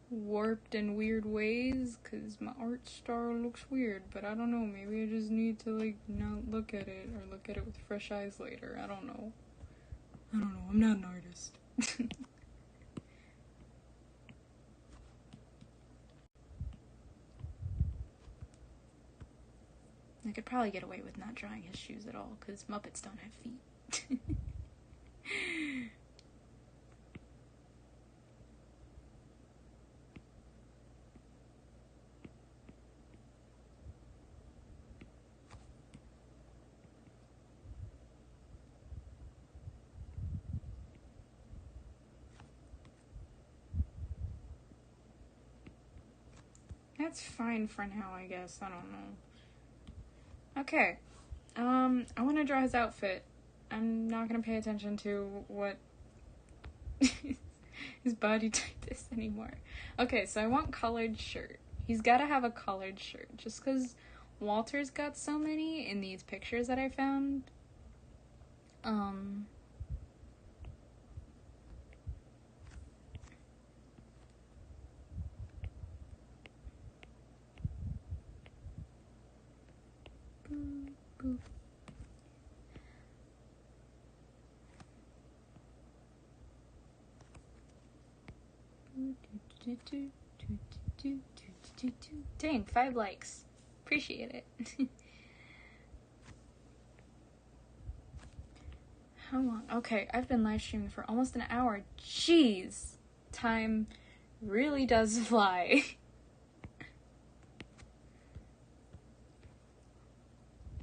warped in weird ways, because my art star looks weird, but I don't know, maybe I just need to, like, not look at it, or look at it with fresh eyes later. I don't know, I'm not an artist. I could probably get away with not drawing his shoes at all, because Muppets don't have feet. That's fine for now, I guess. I don't know. Okay. I want to draw his outfit. I'm not going to pay attention to what his body type is anymore. Okay, so I want colored shirt. He's got to have a colored shirt. Just because Walter's got so many in these pictures that I found. Dang, 5 likes. Appreciate it. How long? Okay, I've been live streaming for almost an hour. Jeez. Time really does fly.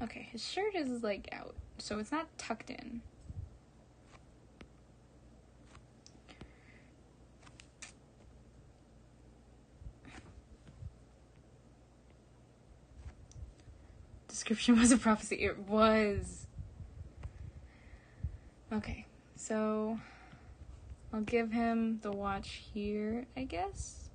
Okay, his shirt is, like, out, so it's not tucked in. Description was a prophecy. It was. Okay, so I'll give him the watch here, I guess.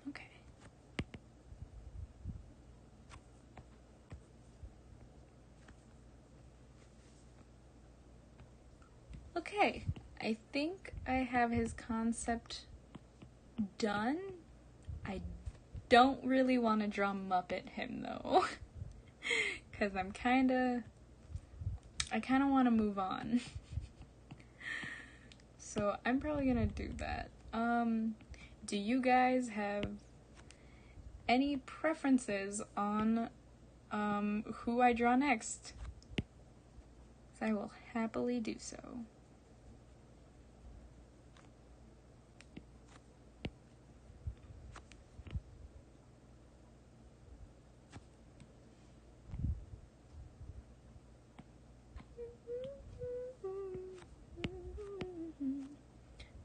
Okay. Okay, I think I have his concept done. I don't really want to draw Muppet him, though. Because I kind of want to move on. So I'm probably going to do that. Do you guys have any preferences on who I draw next? So I will happily do so.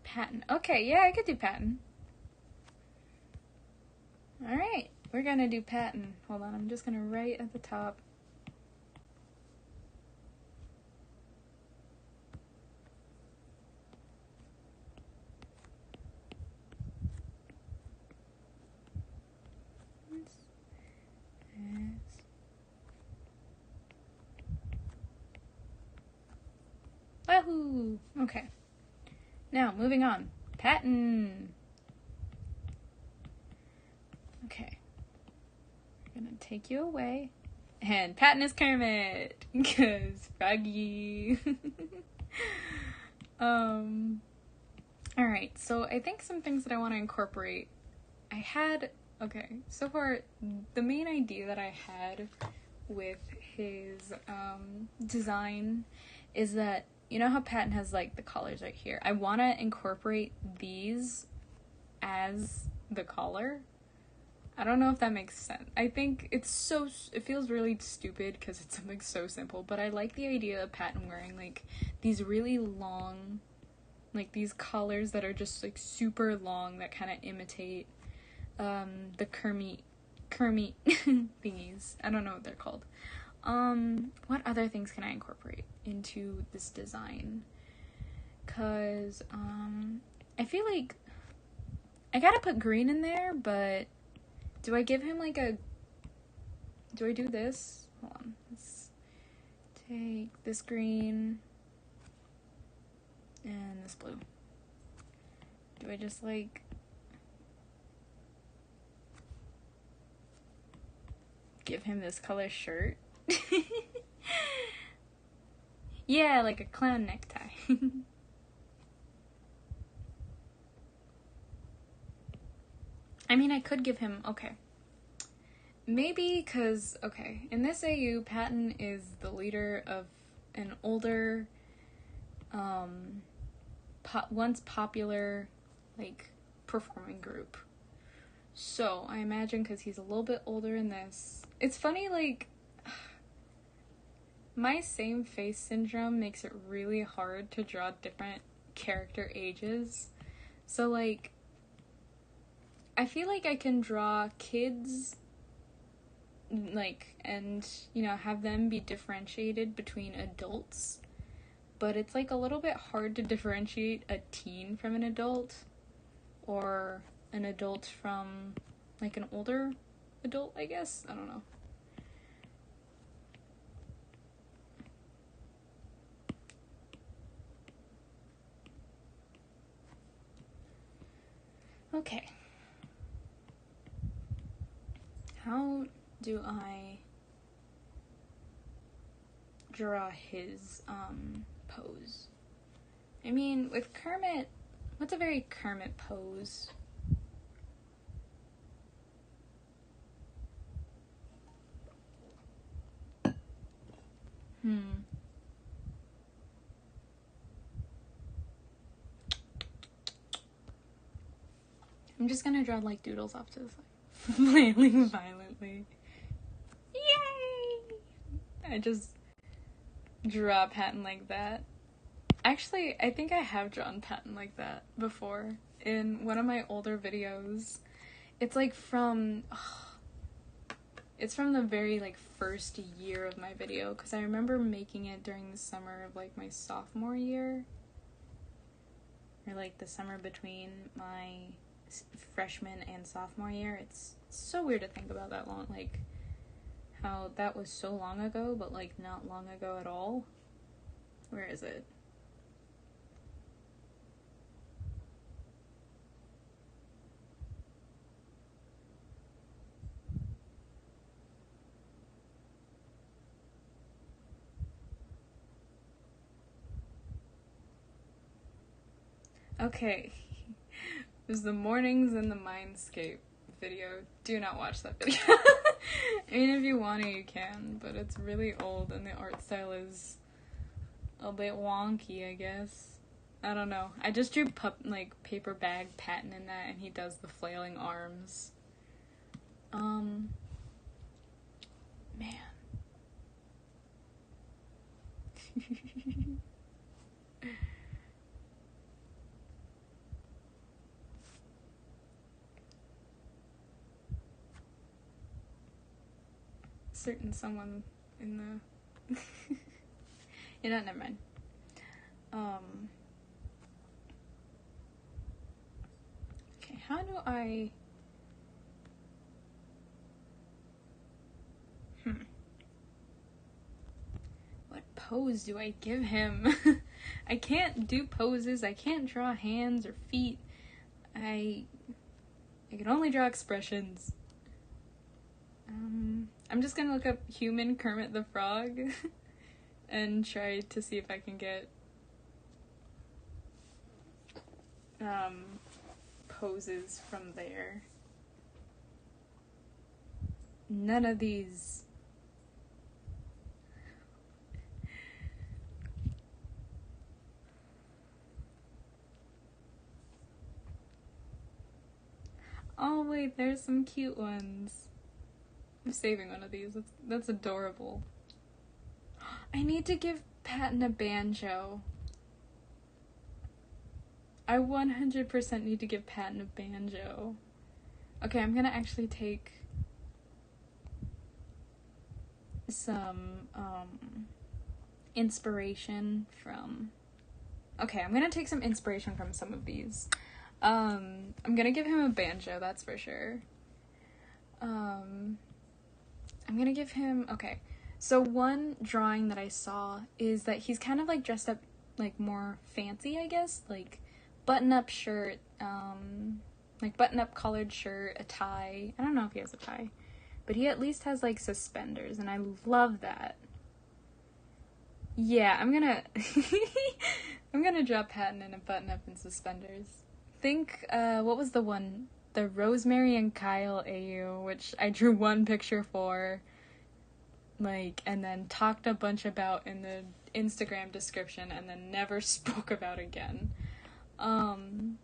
Patton. Okay, yeah, I could do Patton. Alright, we're gonna do Patton. Hold on, I'm just gonna write at the top. Wahoo! Okay. Now, moving on. Patton. take you away. And Patton is Kermit, because Froggy. Alright, so I think some things that I want to incorporate. Okay, so far, the main idea that I had with his design is that, you know how Patton has like the collars right here? I want to incorporate these as the collar. I don't know if that makes sense. I think it feels really stupid because it's something so simple, but I like the idea of Patton wearing like these really long, like these collars that are just like super long that kind of imitate the Kermit thingies. I don't know what they're called. What other things can I incorporate into this design? Cause I feel like I gotta put green in there, but do I give him like do I do this? Hold on. Let's take this green and this blue. Do I just like give him this color shirt? Yeah, like a clown necktie. I mean, I could give him, okay. Maybe because, okay, in this AU, Patton is the leader of an older, once popular, like, performing group. So, I imagine because he's a little bit older in this. It's funny, like, my same face syndrome makes it really hard to draw different character ages. So, like, I feel like I can draw kids, like, and, you know, have them be differentiated between adults, but it's, like, a little bit hard to differentiate a teen from an adult, or an adult from, like, an older adult, I guess? I don't know. Okay. How do I draw his pose? I mean, with Kermit, what's a very Kermit pose? I'm just gonna draw like doodles off to the side. Flailing violently. Yay! I just draw Patton like that. Actually, I think I have drawn Patton like that before in one of my older videos. It's like it's from the very like first year of my video, because I remember making it during the summer of like my sophomore year, or like the summer between my freshman and sophomore year. It's so weird to think about that long, like how that was so long ago, but like not long ago at all. Where is it? Okay. It was the Mornings in the Mindscape video. Do not watch that video. I mean, if you want to, you can, but it's really old and the art style is a bit wonky, I guess. I don't know. I just drew paper bag Patton in that, and he does the flailing arms. Man. Certain someone in the you know, never mind. Okay, how do I what pose do I give him? I can't do poses, I can't draw hands or feet. I can only draw expressions. I'm just gonna look up human Kermit the Frog and try to see if I can get poses from there. None of these. Oh wait, there's some cute ones. I'm saving one of these. That's adorable. I need to give Patton a banjo. I 100% need to give Patton a banjo. Okay, I'm gonna actually take some inspiration from... Okay, I'm gonna take some inspiration from some of these. I'm gonna give him a banjo, that's for sure. I'm gonna give him... Okay, so one drawing that I saw is that he's kind of like dressed up like more fancy, I guess, like button-up shirt, like button-up collared shirt, a tie. I don't know if he has a tie, but he at least has like suspenders, and I love that. Yeah, I'm gonna I'm gonna drop Patton in a button-up and suspenders. Think what was the one, the Rosemary and Kyle AU, which I drew one picture for, like, and then talked a bunch about in the Instagram description and then never spoke about again. I'm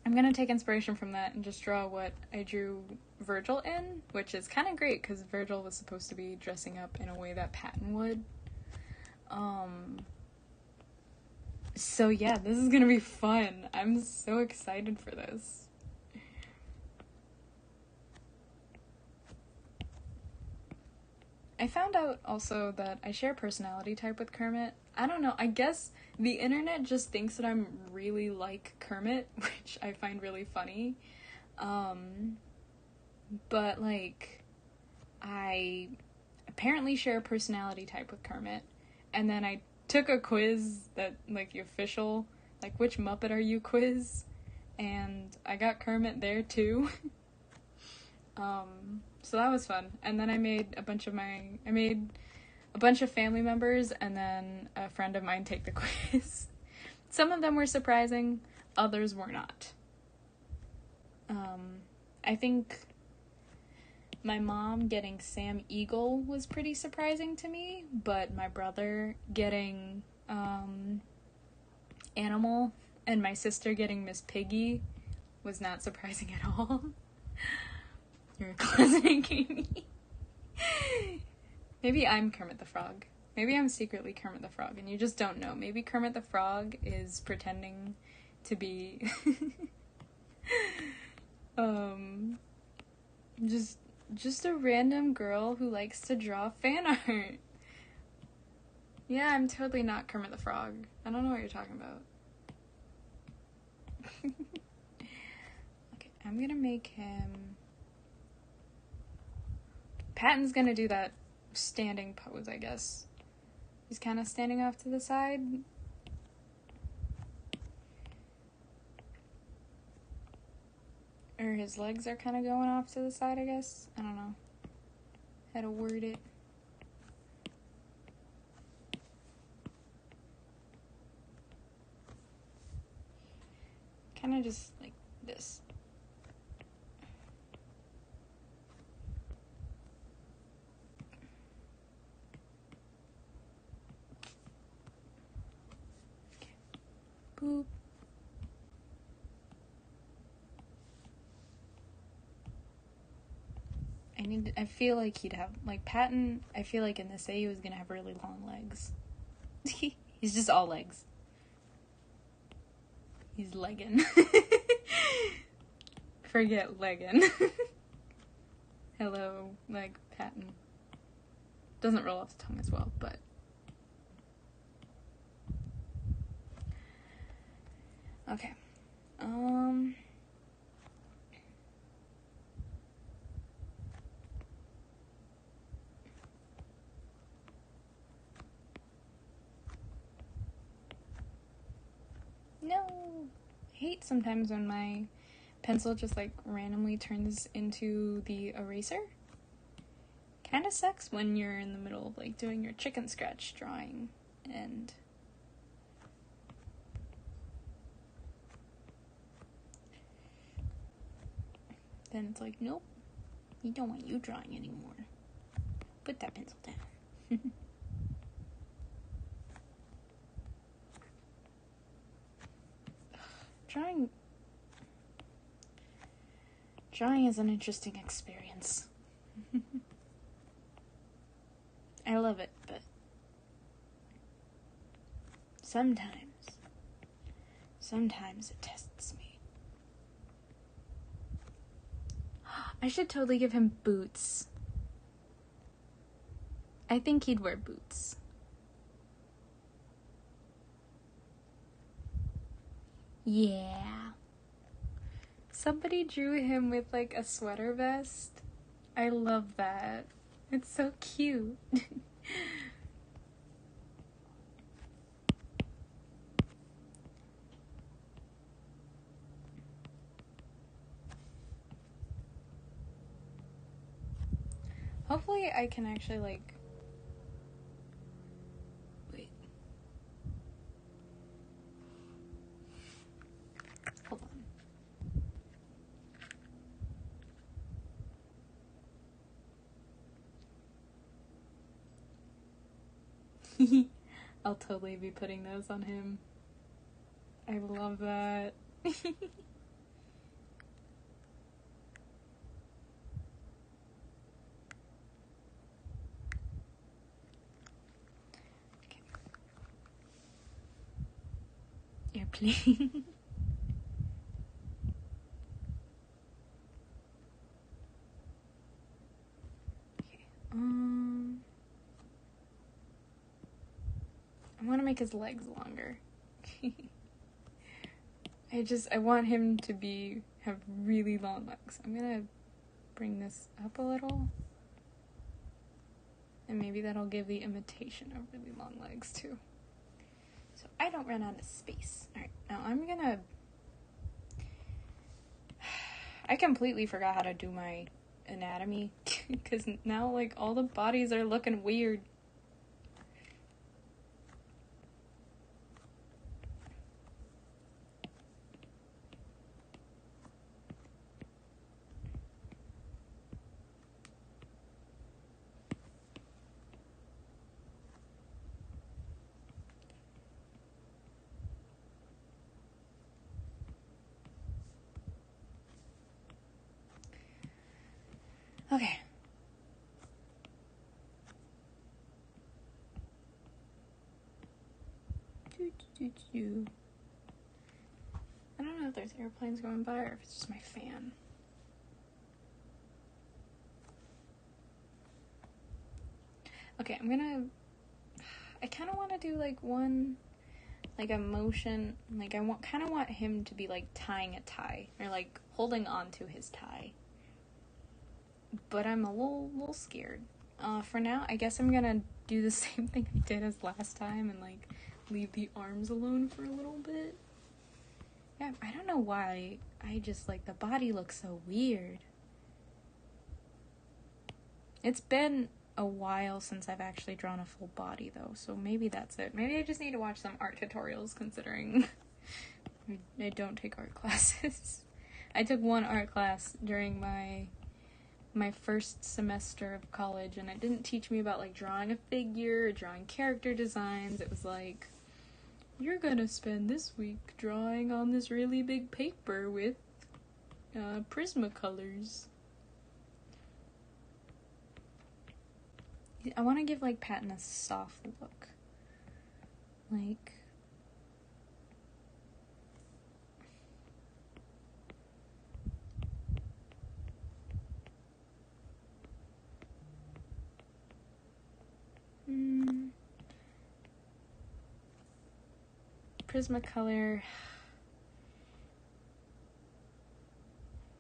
gonna take inspiration from that and just draw what I drew Virgil in, which is kind of great because Virgil was supposed to be dressing up in a way that Patton would. So yeah, this is gonna be fun. I'm so excited for this. I found out also that I share personality type with Kermit. I don't know, I guess the internet just thinks that I'm really like Kermit, which I find really funny. But like, I apparently share a personality type with Kermit, and then I took a quiz that, like, the official, like, which Muppet are you quiz, and I got Kermit there too. So that was fun. And then I made a bunch of family members and then a friend of mine take the quiz. Some of them were surprising, others were not. I think my mom getting Sam Eagle was pretty surprising to me, but my brother getting Animal and my sister getting Miss Piggy was not surprising at all. You're closeting me. Maybe I'm Kermit the Frog. Maybe I'm secretly Kermit the Frog and you just don't know. Maybe Kermit the Frog is pretending to be just a random girl who likes to draw fan art. Yeah, I'm totally not Kermit the Frog. I don't know what you're talking about. Okay, I'm gonna make him... Patton's gonna do that standing pose, I guess. He's kind of standing off to the side. Or his legs are kind of going off to the side, I guess. I don't know how to word it. Kind of just like this. Okay. Boop. I feel like he'd have, like, Patton, I feel like in this he was gonna have really long legs. He's just all legs. He's leggin'. Forget leggin'. Hello, leg Patton. Doesn't roll off the tongue as well, but... Okay. No! I hate sometimes when my pencil just, like, randomly turns into the eraser. kind of sucks when you're in the middle of like doing your chicken scratch drawing and then it's like, nope, we don't want you drawing anymore. Put that pencil down. Drawing is an interesting experience. I love it, but sometimes it tests me. I should totally give him boots. I think he'd wear boots. Yeah. Somebody drew him with like a sweater vest. I love that. It's so cute. Hopefully I can actually like... Wait. Hold on. I'll totally be putting those on him. I love that. Okay. Airplane. Okay. I want to make his legs longer. I want him to have really long legs. I'm gonna bring this up a little. And maybe that'll give the imitation of really long legs too. So I don't run out of space. Alright, now I'm gonna... I completely forgot how to do my anatomy. Because now, like, all the bodies are looking weird. Okay. I don't know if there's airplanes going by or if it's just my fan. Okay, I kind of want to do like one, like a motion, like I kind of want him to be like tying a tie or like holding on to his tie. But I'm a little scared. For now, I guess I'm gonna do the same thing I did as last time and like leave the arms alone for a little bit. Yeah, I don't know why. I just like the body looks so weird. It's been a while since I've actually drawn a full body though, so maybe that's it. Maybe I just need to watch some art tutorials considering I don't take art classes. I took one art class during my first semester of college, and it didn't teach me about like drawing a figure or drawing character designs. It was like, you're gonna spend this week drawing on this really big paper with Prismacolors. I want to give like Patton a soft look. Like... Prismacolor.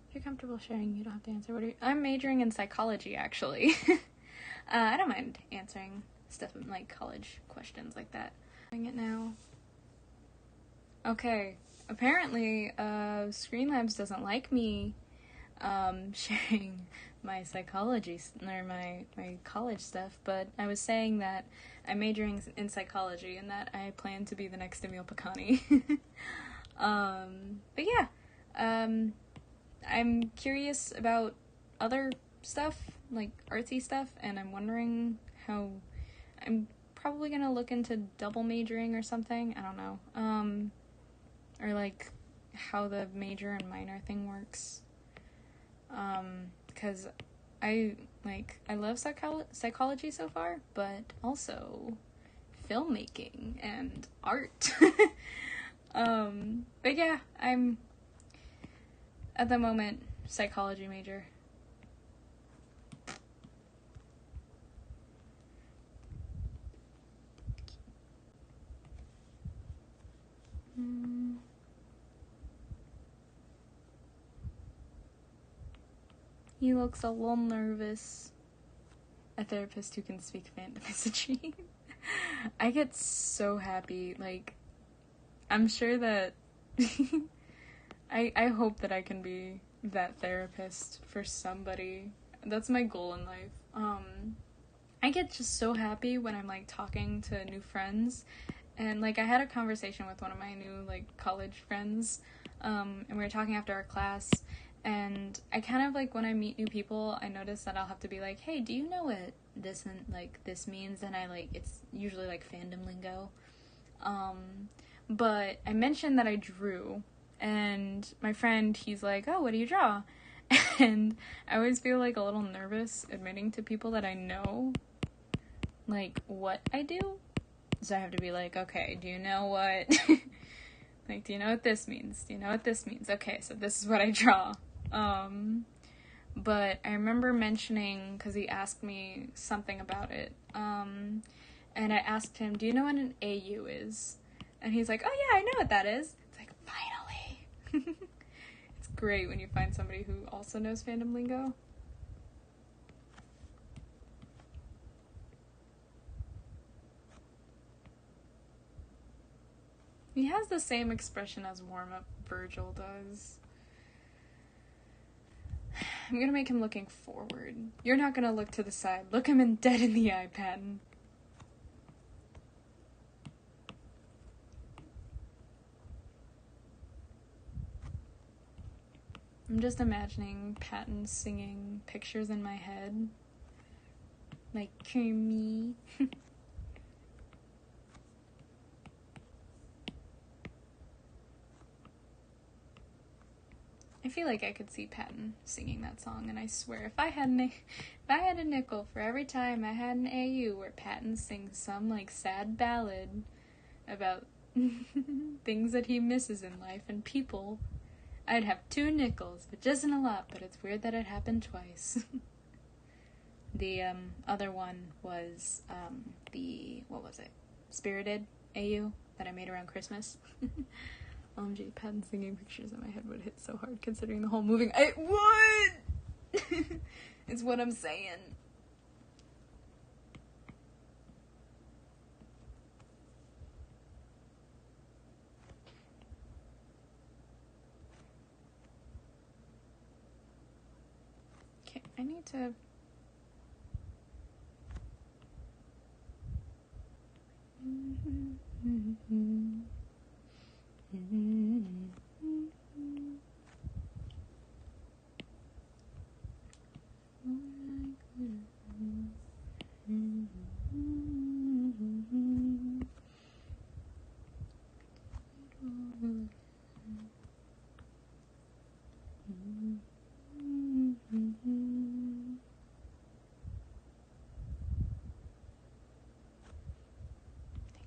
If you're comfortable sharing, you don't have to answer. I'm majoring in psychology, actually. I don't mind answering stuff like college questions like that. Doing it now. Okay. Apparently, Screen Labs doesn't like me sharing my psychology or my college stuff, but I was saying that I'm majoring in psychology and that I plan to be the next Emil Picani. But yeah, I'm curious about other stuff, like artsy stuff, and I'm wondering how I'm probably gonna look into double majoring or something. I don't know. Or like how the major and minor thing works. Because I love psychology so far, but also filmmaking and art. But yeah, I'm at the moment psychology major. He looks a little nervous. A therapist who can speak fantasy. I get so happy. Like, I'm sure that I hope that I can be that therapist for somebody. That's my goal in life. I get just so happy when I'm like talking to new friends, and like I had a conversation with one of my new like college friends, and we were talking after our class, and I kind of like when I meet new people, I notice that I'll have to be like, hey, do you know what this and like this means? And I like, it's usually like fandom lingo. But I mentioned that I drew, and my friend, he's like, oh, what do you draw? And I always feel like a little nervous admitting to people that I know like what I do. So I have to be like, okay, do you know what like, do you know what this means? Do you know what this means? Okay, so this is what I draw. But I remember mentioning, because he asked me something about it, and I asked him, do you know what an AU is? And he's like, oh yeah, I know what that is. It's like, finally. It's great when you find somebody who also knows fandom lingo. He has the same expression as warm-up Virgil does. I'm gonna make him looking forward. You're not gonna look to the side. Look him dead in the eye, Patton. I'm just imagining Patton singing pictures in my head. Like, Kermie. I feel like I could see Patton singing that song, and I swear, if I had a nickel for every time I had an AU where Patton sings some, like, sad ballad about things that he misses in life and people, I'd have 2 nickels, which isn't a lot, but it's weird that it happened twice. The, other one was, what was it? Spirited AU that I made around Christmas. OMG, Patton singing pictures in my head would hit so hard considering the whole moving. It would! It's what I'm saying. Okay, I need to...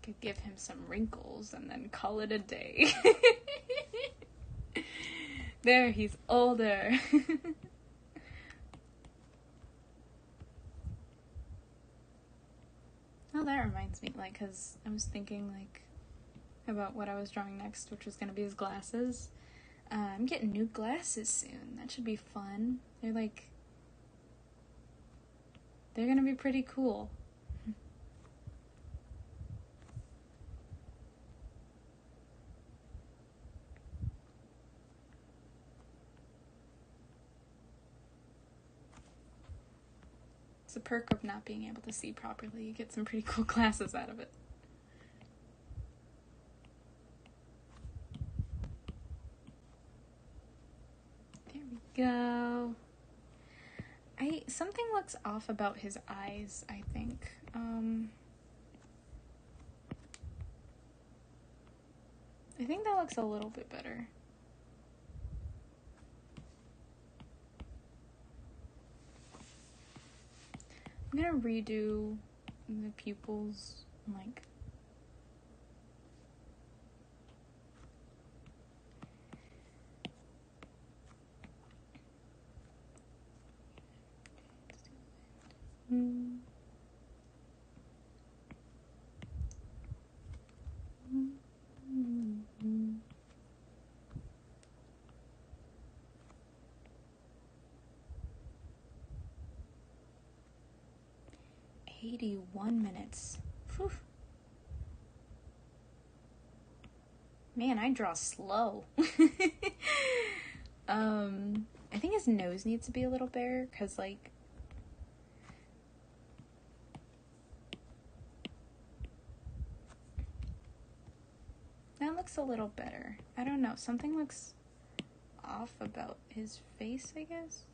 Could give him some wrinkles and then call it a day. There, he's older. Oh, that reminds me, like, because I was thinking, like, about what I was drawing next, which was going to be his glasses. I'm getting new glasses soon. That should be fun. They're going to be pretty cool. perk of not being able to see properly. You get some pretty cool glasses out of it. There we go. Something looks off about his eyes, I think. I think that looks a little bit better. I'm gonna redo the pupils, like... Mm. 81 minutes. Whew. Man, I draw slow. I think his nose needs to be a little bigger, because, like, that looks a little better. I don't know. Something looks off about his face, I guess.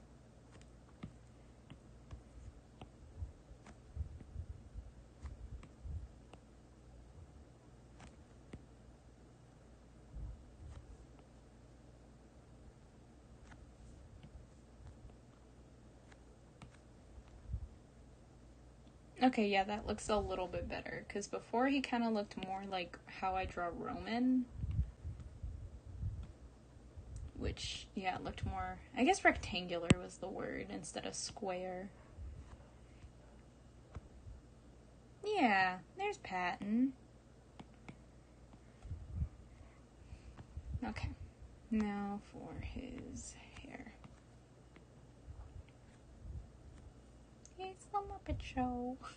Okay, yeah, that looks a little bit better, because before he kind of looked more like how I draw Roman. Which, yeah, looked more, I guess rectangular was the word instead of square. Yeah, there's Patton. Okay, now for his hair. It's the Muppet Show. I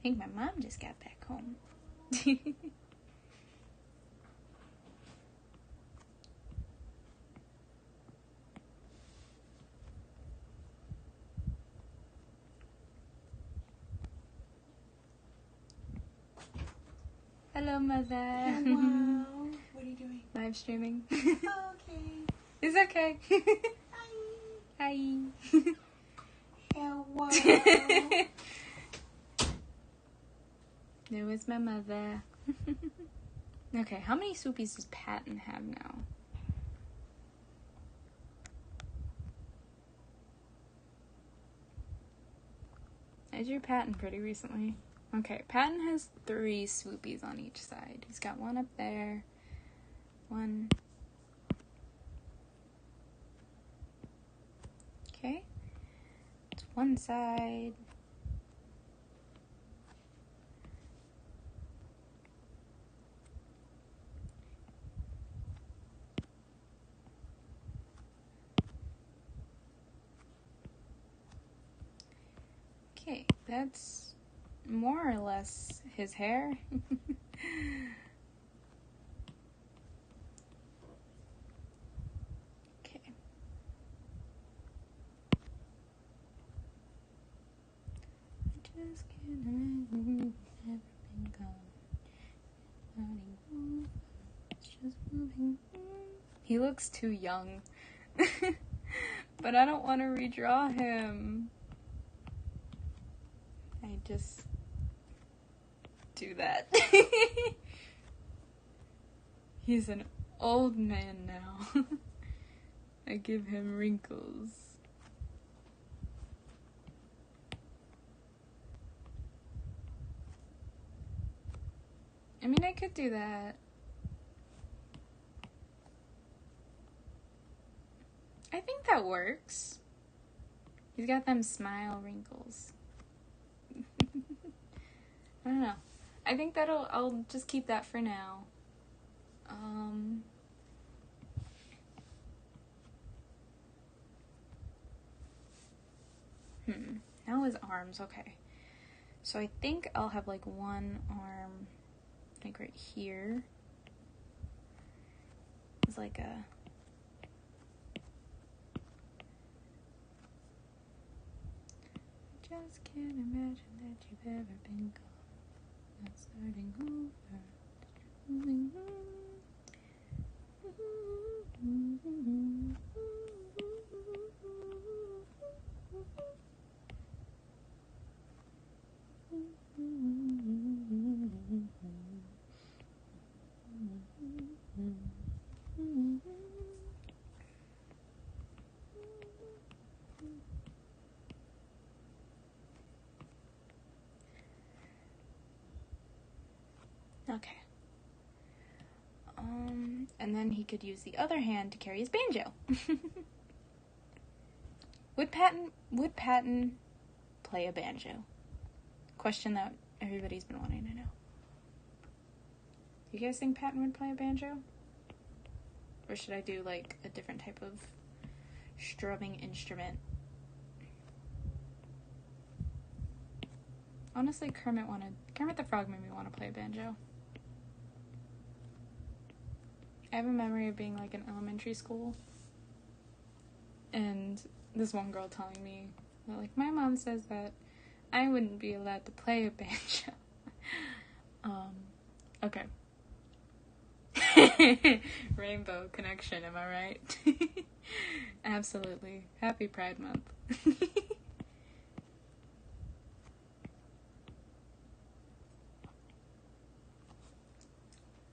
think my mom just got back home. Hello, Mother. Hello. What are you doing? Live streaming. Okay. It's okay. Hi. Hi. Hello. There was my mother. Okay, how many swoopies does Patton have now? I drew Patton pretty recently. Okay, Patton has 3 swoopies on each side. He's got one up there. One. Okay. It's one side. Okay, that's more or less his hair. Okay. I just can't imagine never been gone. It's just moving. He looks too young. But I don't want to redraw him. I just do that. He's an old man now. I give him wrinkles. I mean, I could do that. I think that works. He's got them smile wrinkles. I don't know. I think I'll just keep that for now. Now his arms, okay. So I think I'll have like one arm, like right here. It's like a... I just can't imagine that you've ever been gone. Not starting over. Okay. And then he could use the other hand to carry his banjo. Would Patton play a banjo? Question that everybody's been wanting to know. You guys think Patton would play a banjo? Or should I do like a different type of strumming instrument? Honestly, Kermit the Frog made me want to play a banjo. I have a memory of being like in elementary school and this one girl telling me that, like, my mom says that I wouldn't be allowed to play a banjo. Okay. Rainbow connection, am I right? Absolutely. Happy Pride Month.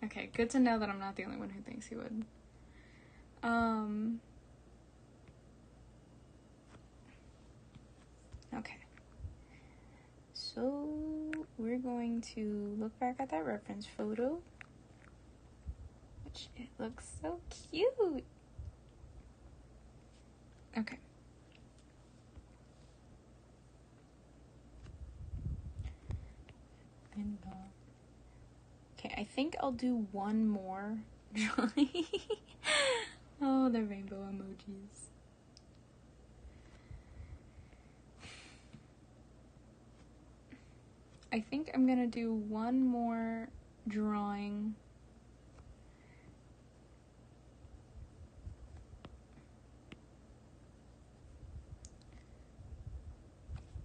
Okay, good to know that I'm not the only one who thinks he would. Okay. So, we're going to look back at that reference photo. Which, it looks so cute. Okay. Okay, I think I'll do one more drawing. Oh, the rainbow emojis. I think I'm gonna do one more drawing.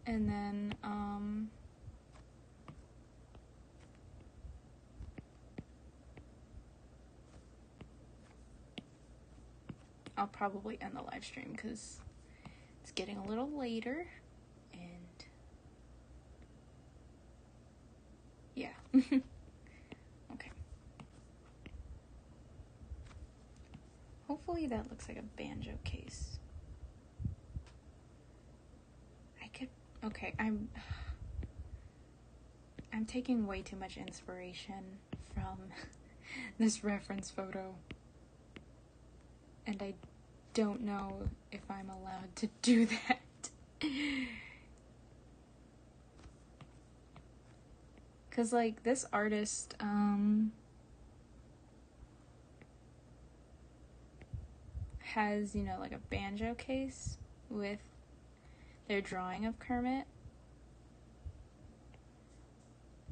And then, I'll probably end the live stream because it's getting a little later. And yeah. Okay. Hopefully that looks like a banjo case. Okay, I'm taking way too much inspiration from this reference photo. And I don't know if I'm allowed to do that. 'Cause like this artist, has, you know, like a banjo case with their drawing of Kermit.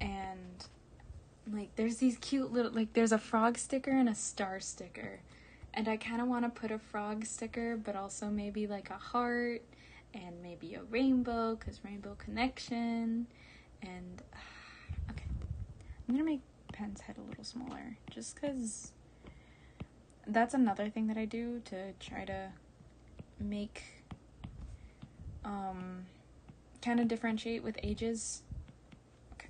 And like there's these cute little, like there's a frog sticker and a star sticker. And I kind of want to put a frog sticker, but also maybe like a heart and maybe a rainbow, because rainbow connection. And okay, I'm gonna make Pen's head a little smaller just because that's another thing that I do to try to make kind of differentiate with ages. Okay.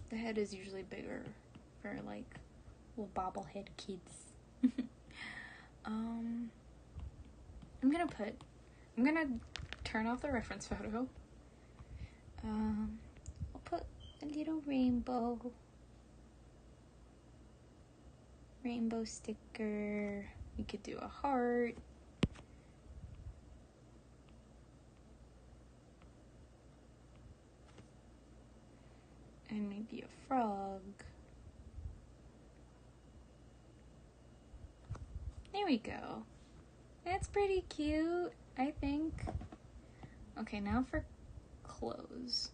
The head is usually bigger for like little bobblehead kids. I'm gonna turn off the reference photo. I'll put a little rainbow sticker. We could do a heart. And maybe a frog. There There we go. That's pretty cute, I think. Okay, now for clothes.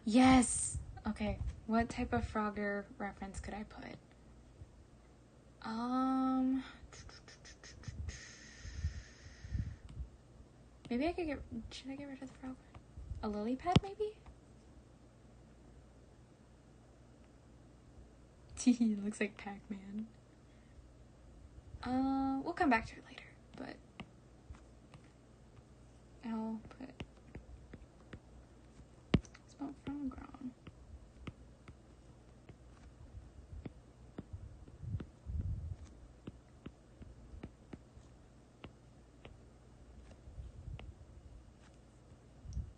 Yes! Okay, what type of Frogger reference could I put? Maybe I could should I get rid of the frog? A lily pad, maybe? It looks like Pac-Man. We'll come back to it later, but I'll put spelled from ground.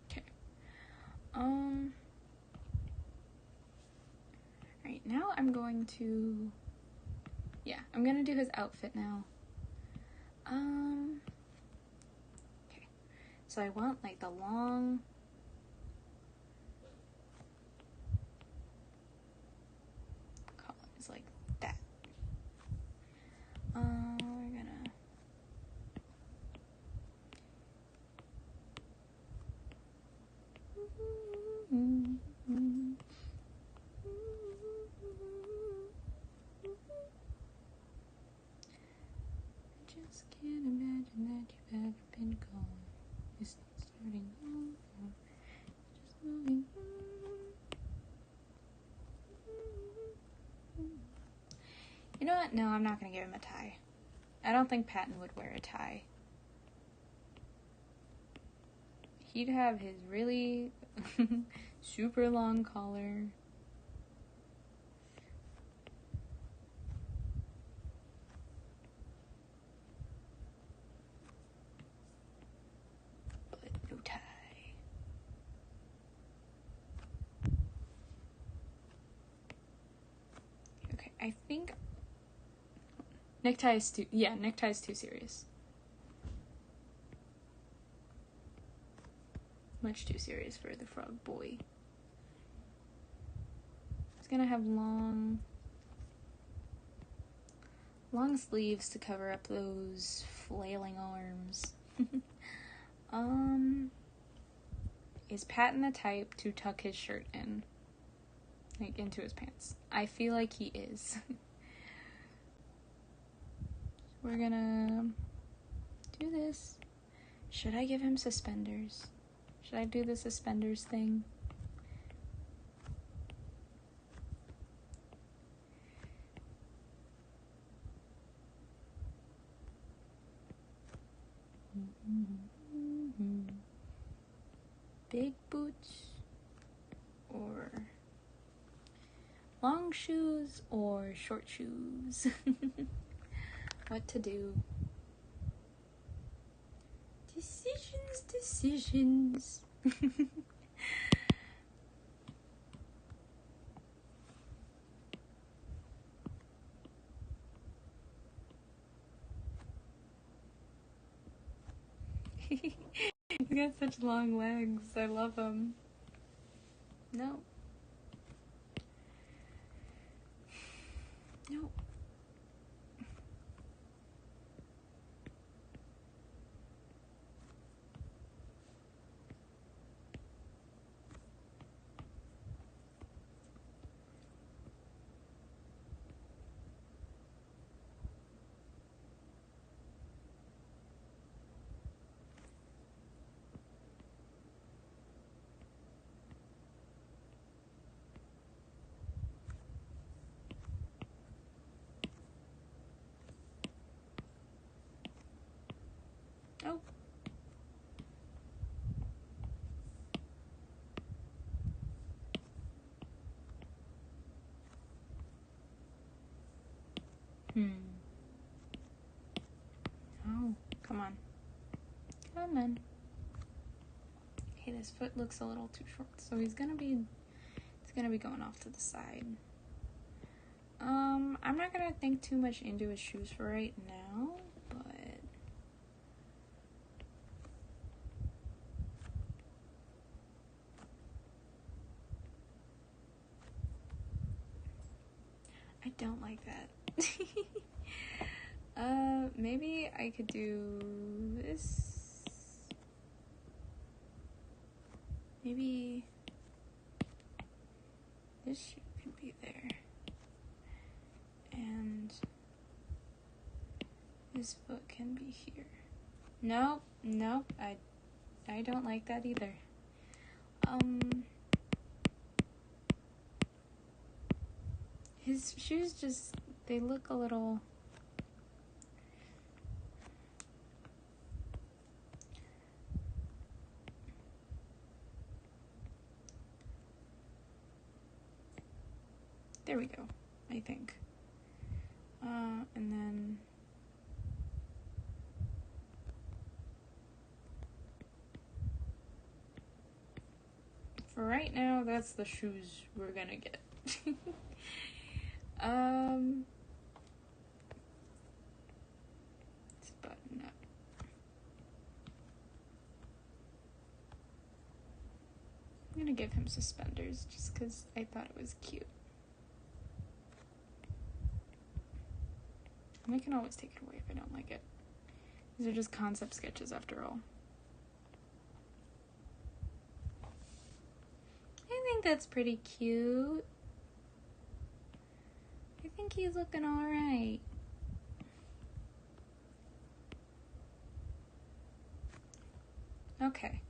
Okay. Alright, now I'm going to I'm gonna do his outfit now. Okay. So I want like the long columns like that. We're gonna just can't imagine that you've ever been gone. It's not starting over, just moving on. You know what? No, I'm not gonna give him a tie. I don't think Patton would wear a tie. He'd have his really super long collar. But no tie. Okay, I think necktie is too serious. Much too serious for the frog boy. He's gonna have long sleeves to cover up those flailing arms. Is Patton the type to tuck his shirt in? Like, into his pants? I feel like he is. We're gonna do this. Should I give him suspenders? Should I do the suspenders thing? Big boots or long shoes or short shoes? What to do? Decisions. He's got such long legs. I love him. No. No. Oh. Oh, come on. Come on. Okay, this foot looks a little too short, so it's gonna be going off to the side. I'm not gonna think too much into his shoes for right now, but I don't like that. Maybe I could do this. Maybe this shoe can be there. And his foot can be here. Nope, I don't like that either. His shoes just, they look a little... There we go, I think. And then... For right now, that's the shoes we're gonna get. Let's button up. I'm gonna give him suspenders just because I thought it was cute. And I can always take it away if I don't like it. These are just concept sketches after all. I think that's pretty cute. I think he's looking alright. Okay.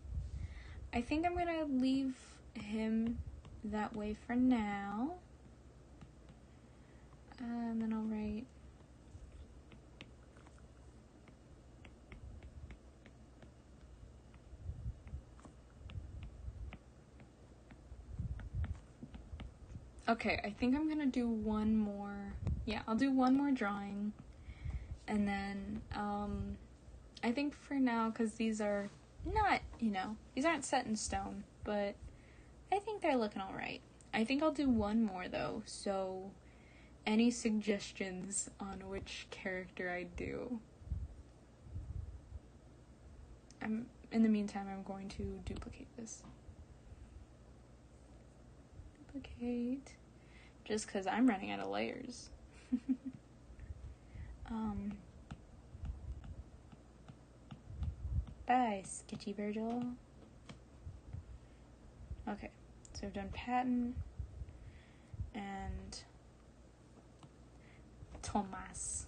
I think I'm gonna leave him that way for now. And then I'll write... Okay, I think I'm gonna do one more... Yeah, I'll do one more drawing. And then, I think for now, because these are not, these aren't set in stone, but I think they're looking alright. I think I'll do one more, though, so any suggestions on which character I do? In the meantime, I'm going to duplicate this. Duplicate. Just because I'm running out of layers. Bye, Sketchy Virgil. Okay, so I've done Patton and Thomas.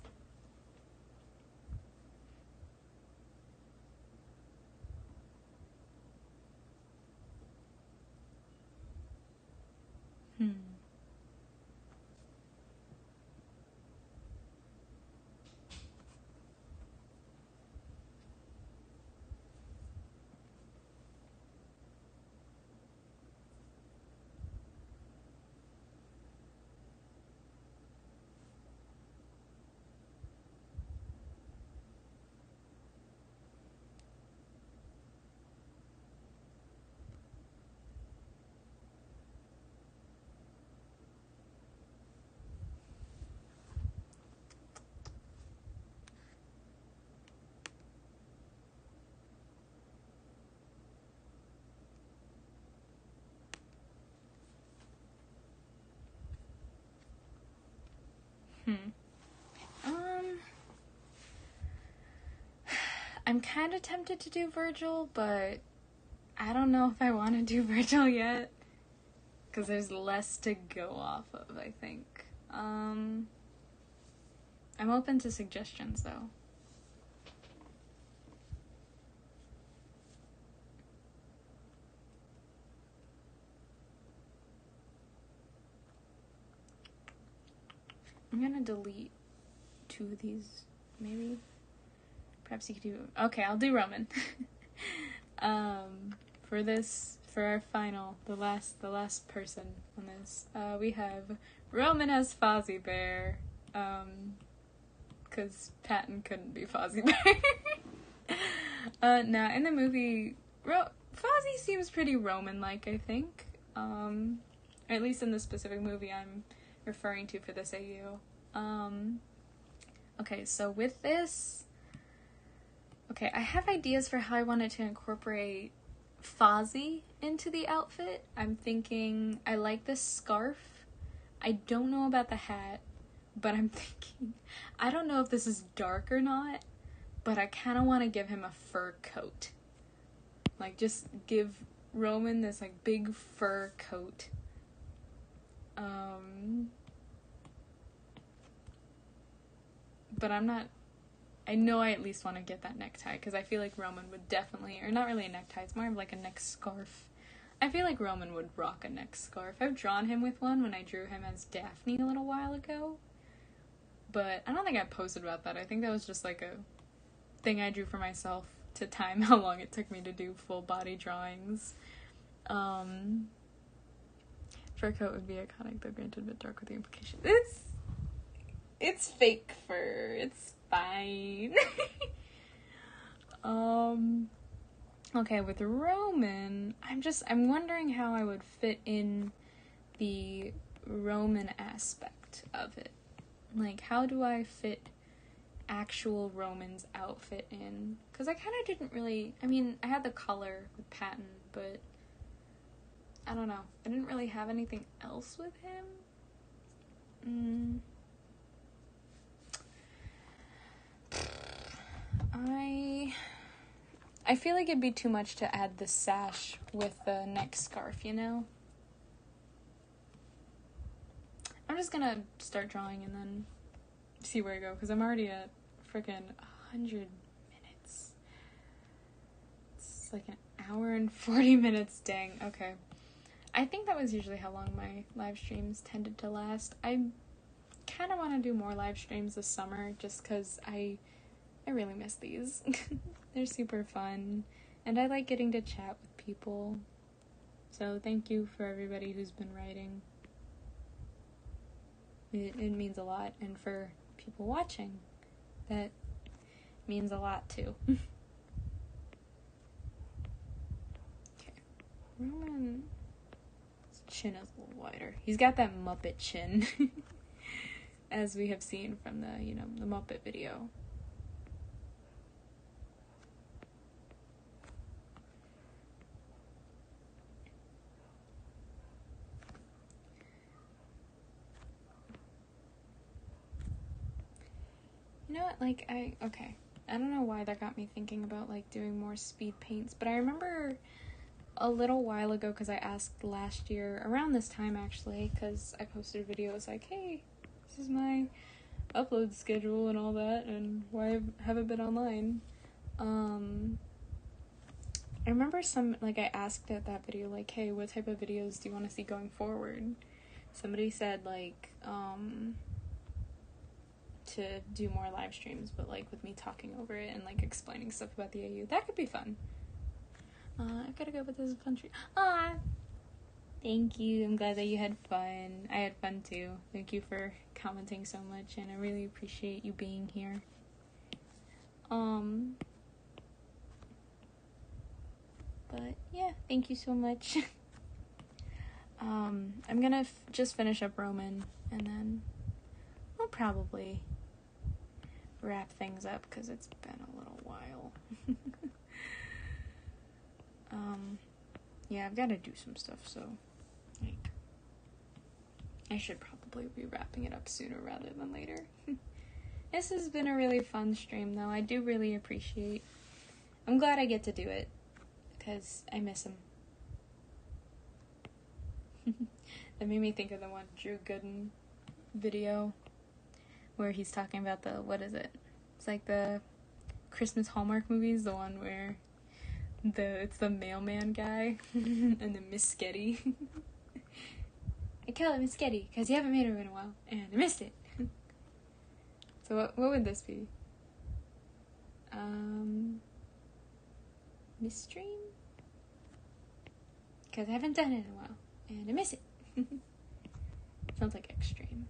I'm kind of tempted to do Virgil, but I don't know if I want to do Virgil yet. Because there's less to go off of, I think. I'm open to suggestions, though. I'm gonna delete 2 of these, maybe. Perhaps you could do... Okay, I'll do Roman. For our final, the last person on this, we have Roman as Fozzie Bear, because Patton couldn't be Fozzie Bear. Now, in the movie, Fozzie seems pretty Roman-like, I think. Or at least in the specific movie I'm referring to for this AU. Okay, so with this... Okay, I have ideas for how I wanted to incorporate Fozzie into the outfit. I'm thinking I like this scarf. I don't know about the hat. But I'm thinking, I don't know if this is dark or not, but I kind of want to give him a fur coat. Like, just give Roman this, like, big fur coat. But I'm not... I know I at least want to get that necktie, because I feel like Roman would definitely... Or not really a necktie, it's more of like a neck scarf. I feel like Roman would rock a neck scarf. I've drawn him with one when I drew him as Daphne a little while ago. But I don't think I posted about that. I think that was just like a thing I drew for myself to time how long it took me to do full body drawings. Fur coat would be iconic, though granted a bit dark with the implication. It's fake fur. It's fine. Okay, with Roman, I'm wondering how I would fit in the Roman aspect of it. Like, how do I fit actual Roman's outfit in? Because I kind of didn't really... I mean, I had the color with Patton, but... I don't know. I didn't really have anything else with him. I feel like it'd be too much to add the sash with the neck scarf, you know? I'm just gonna start drawing and then see where I go, because I'm already at freaking 100 minutes. It's like an hour and 40 minutes, dang. Okay. I think that was usually how long my live streams tended to last. I kind of want to do more live streams this summer, just because I really miss these. They're super fun, and I like getting to chat with people. So thank you for everybody who's been writing. It means a lot, and for people watching, that means a lot too. Okay, Roman's chin is a little wider. He's got that Muppet chin, as we have seen from the Muppet video. You know what, like, I don't know why that got me thinking about, like, doing more speed paints, but I remember a little while ago, because I asked last year, around this time, actually, because I posted a video, it was like, hey, this is my upload schedule and all that, and why I haven't been online. I remember I asked at that video, like, hey, what type of videos do you want to see going forward? Somebody said, like, to do more live streams, but like with me talking over it and like explaining stuff about the AU. That could be fun. I've gotta go, but this is a fun stream. Thank you. I'm glad that you had fun. I had fun too. Thank you for commenting so much, and I really appreciate you being here. But yeah, thank you so much. I'm gonna just finish up Roman, and then we'll probably wrap things up, because it's been a little while. Yeah, I've got to do some stuff, so like I should probably be wrapping it up sooner rather than later. This has been a really fun stream, though. I do really appreciate... I'm glad I get to do it, because I miss him. That made me think of the one Drew Gooden video where he's talking about what is it? It's like the Christmas Hallmark movies, the one where it's the mailman guy and the Miss Sketty. I call it Miss Sketty because you haven't made her in a while, and I missed it. So what would this be? Livestream? Because I haven't done it in a while, and I miss it. Sounds like extreme.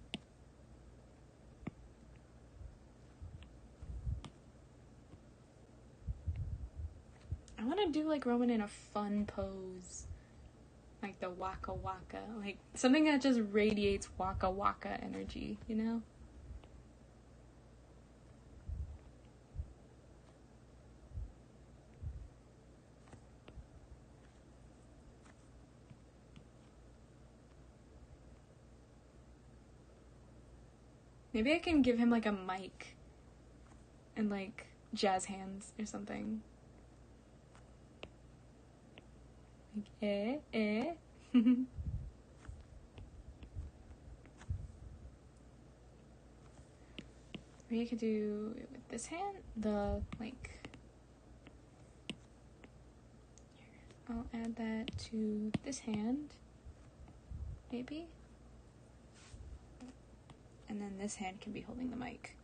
I want to do like Roman in a fun pose, like the waka waka, like something that just radiates waka waka energy, you know? Maybe I can give him like a mic and like jazz hands or something. Like, Maybe I could do it with this hand, the like. I'll add that to this hand, maybe. And then this hand can be holding the mic.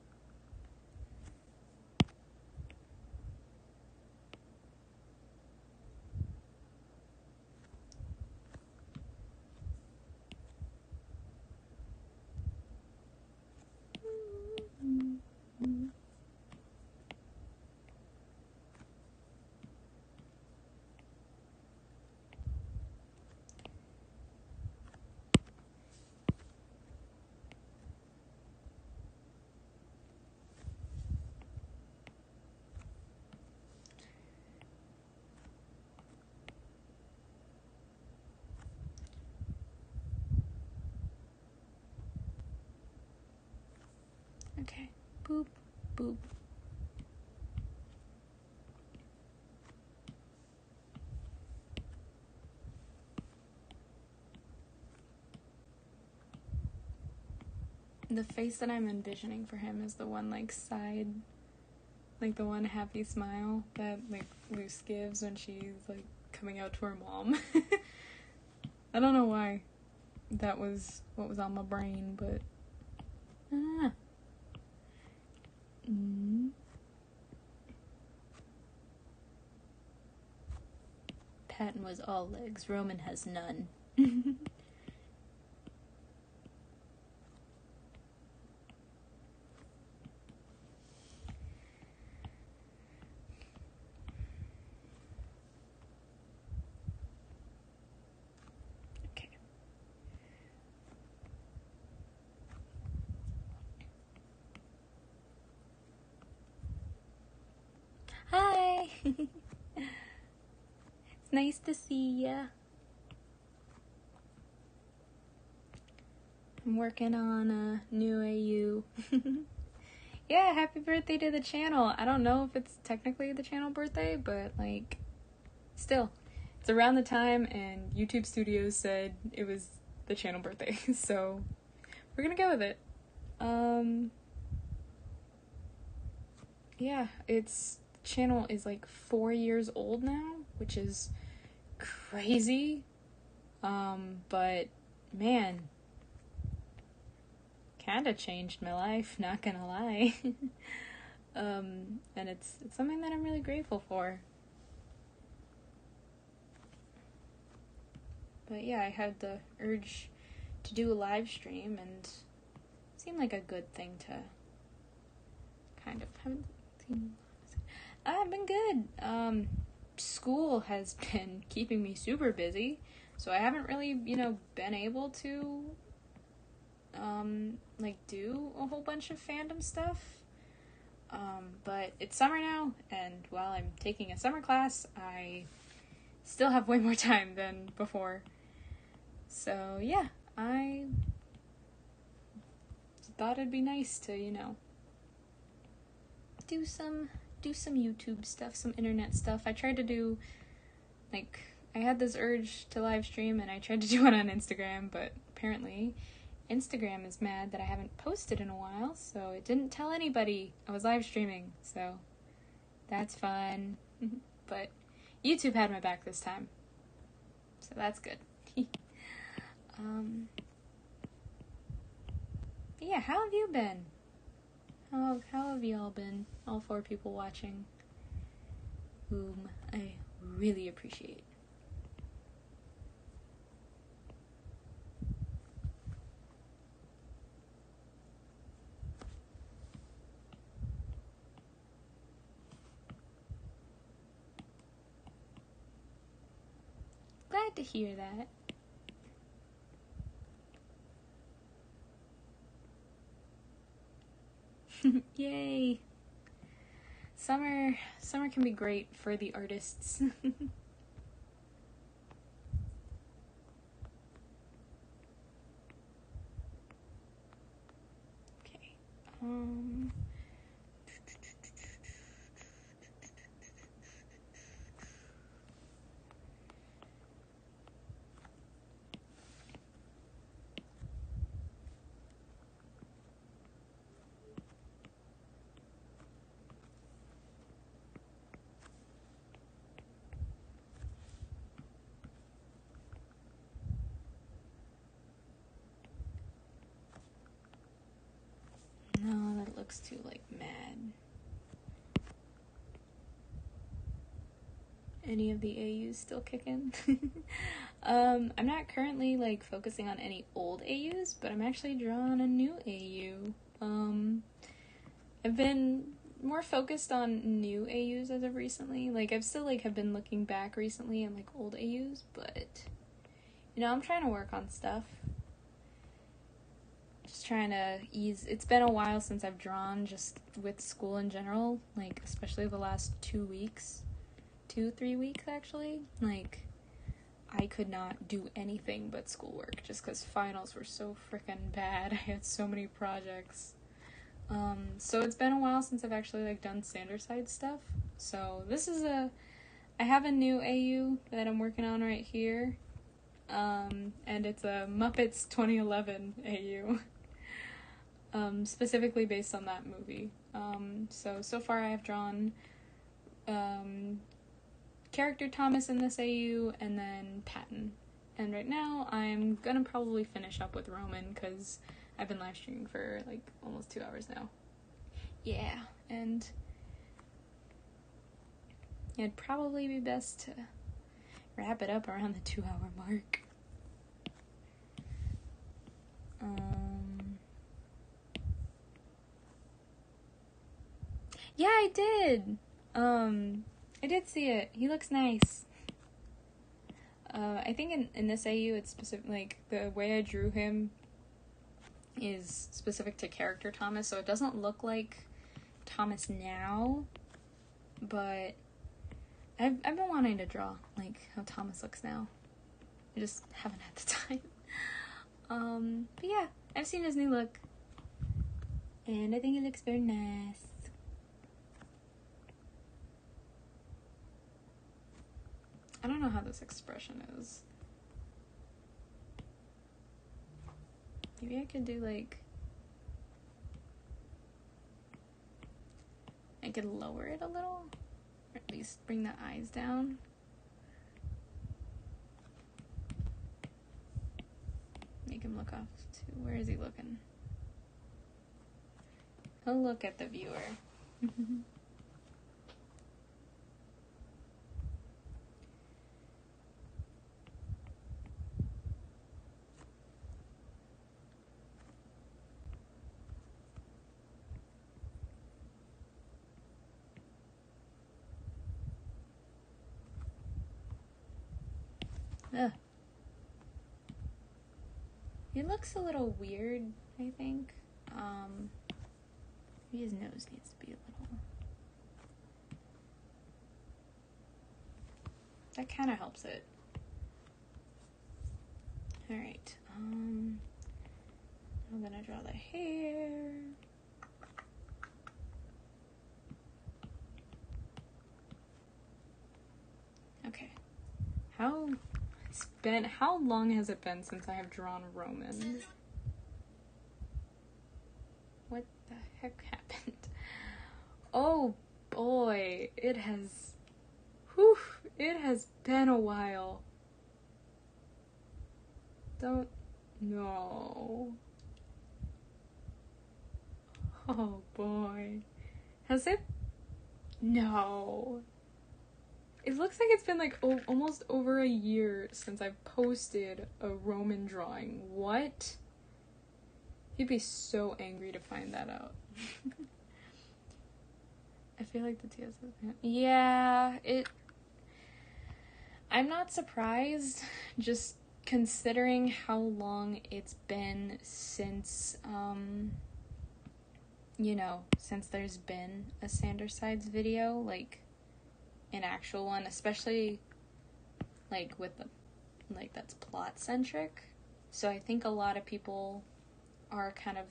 Okay, boop, boop. The face that I'm envisioning for him is the one like side, like the one happy smile that like Luce gives when she's like coming out to her mom. I don't know why that was what was on my brain, but Patton was all legs. Roman has none. Okay. Hi. It's nice to see ya. I'm working on a new AU. Yeah, happy birthday to the channel. I don't know if it's technically the channel birthday, but like, still, it's around the time, and YouTube Studios said it was the channel birthday, so we're gonna go with it. Yeah, its channel is like 4 years old now, which is crazy. But man, kinda changed my life, not gonna lie. And it's something that I'm really grateful for. But yeah, I had the urge to do a live stream, and it seemed like a good thing to kind of I've been good. School has been keeping me super busy, so I haven't really, been able to like do a whole bunch of fandom stuff. But it's summer now, and while I'm taking a summer class, I still have way more time than before. So yeah, I thought it'd be nice to, do some YouTube stuff, some internet stuff. I tried to do, like, I had this urge to live stream, and I tried to do it on Instagram, but apparently Instagram is mad that I haven't posted in a while, so it didn't tell anybody I was live streaming, so that's fun. But YouTube had my back this time, so that's good. Yeah, how have you been? How have y'all been? All 4 people watching, whom I really appreciate. Glad to hear that. Yay! Summer can be great for the artists. Okay. No, that looks too, like, mad. Any of the AUs still kicking? I'm not currently, like, focusing on any old AUs, but I'm actually drawing a new AU. I've been more focused on new AUs as of recently. Like, I've still, like, have been looking back recently on, like, old AUs, but, you know, I'm trying to work on stuff. Just trying to ease. It's been a while since I've drawn, just with school in general, like, especially the last 2 weeks. 2-3 weeks, actually. Like, I could not do anything but schoolwork just because finals were so freaking bad. I had so many projects. So it's been a while since I've actually, like, done standard side stuff. So this is I have a new AU that I'm working on right here. And it's a Muppets 2011 AU. Specifically based on that movie. So far I have drawn character Thomas in this AU, and then Patton. And right now, I'm gonna probably finish up with Roman, because I've been live streaming for, like, almost 2 hours now. Yeah, and it'd probably be best to wrap it up around the 2-hour mark. Yeah, I did! I did see it. He looks nice. I think in this AU, it's specific, like, the way I drew him is specific to character Thomas, so it doesn't look like Thomas now, but I've been wanting to draw, like, how Thomas looks now. I just haven't had the time. But yeah, I've seen his new look, and I think it looks very nice. I don't know how this expression is. Maybe I could do, like, I could lower it a little, or at least bring the eyes down. Make him look off to, where is he looking? He'll look at the viewer. Ugh. It looks a little weird, I think. Maybe his nose needs to be a little... That kind of helps it. Alright, I'm gonna draw the hair. Okay. How long has it been since I have drawn Roman? What the heck happened? Oh boy, it has been a while. Don't, no. Oh boy. Has it? No. It looks like it's been, like, almost over a year since I've posted a Roman drawing. What? He'd be so angry to find that out. I feel like the TS is... Yeah, I'm not surprised, just considering how long it's been since, you know, since there's been a Sandersides video, like, an actual one, especially, like, with the, like, that's plot-centric. So I think a lot of people are kind of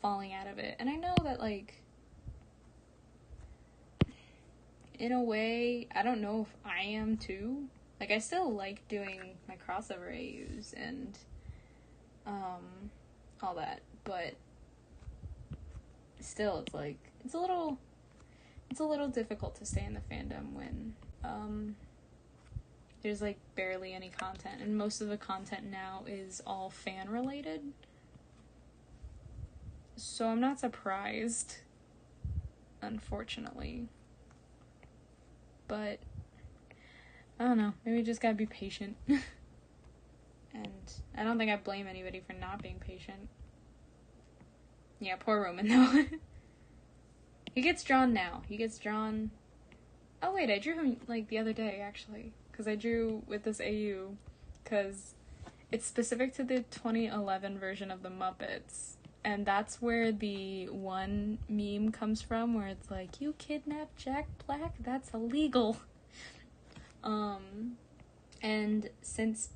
falling out of it. And I know that, like, in a way, I don't know if I am too. Like, I still like doing my crossover AUs and all that, but still, it's like, it's a little difficult to stay in the fandom when there's like barely any content, and most of the content now is all fan related. So I'm not surprised, unfortunately. But I don't know, maybe just gotta be patient. And I don't think I blame anybody for not being patient. Yeah, poor Roman though. He gets drawn now. He gets drawn... Oh wait, I drew him like the other day actually. Because I drew with this AU. Because it's specific to the 2011 version of the Muppets. And that's where the one meme comes from where it's like, you kidnapped Jack Black? That's illegal. And since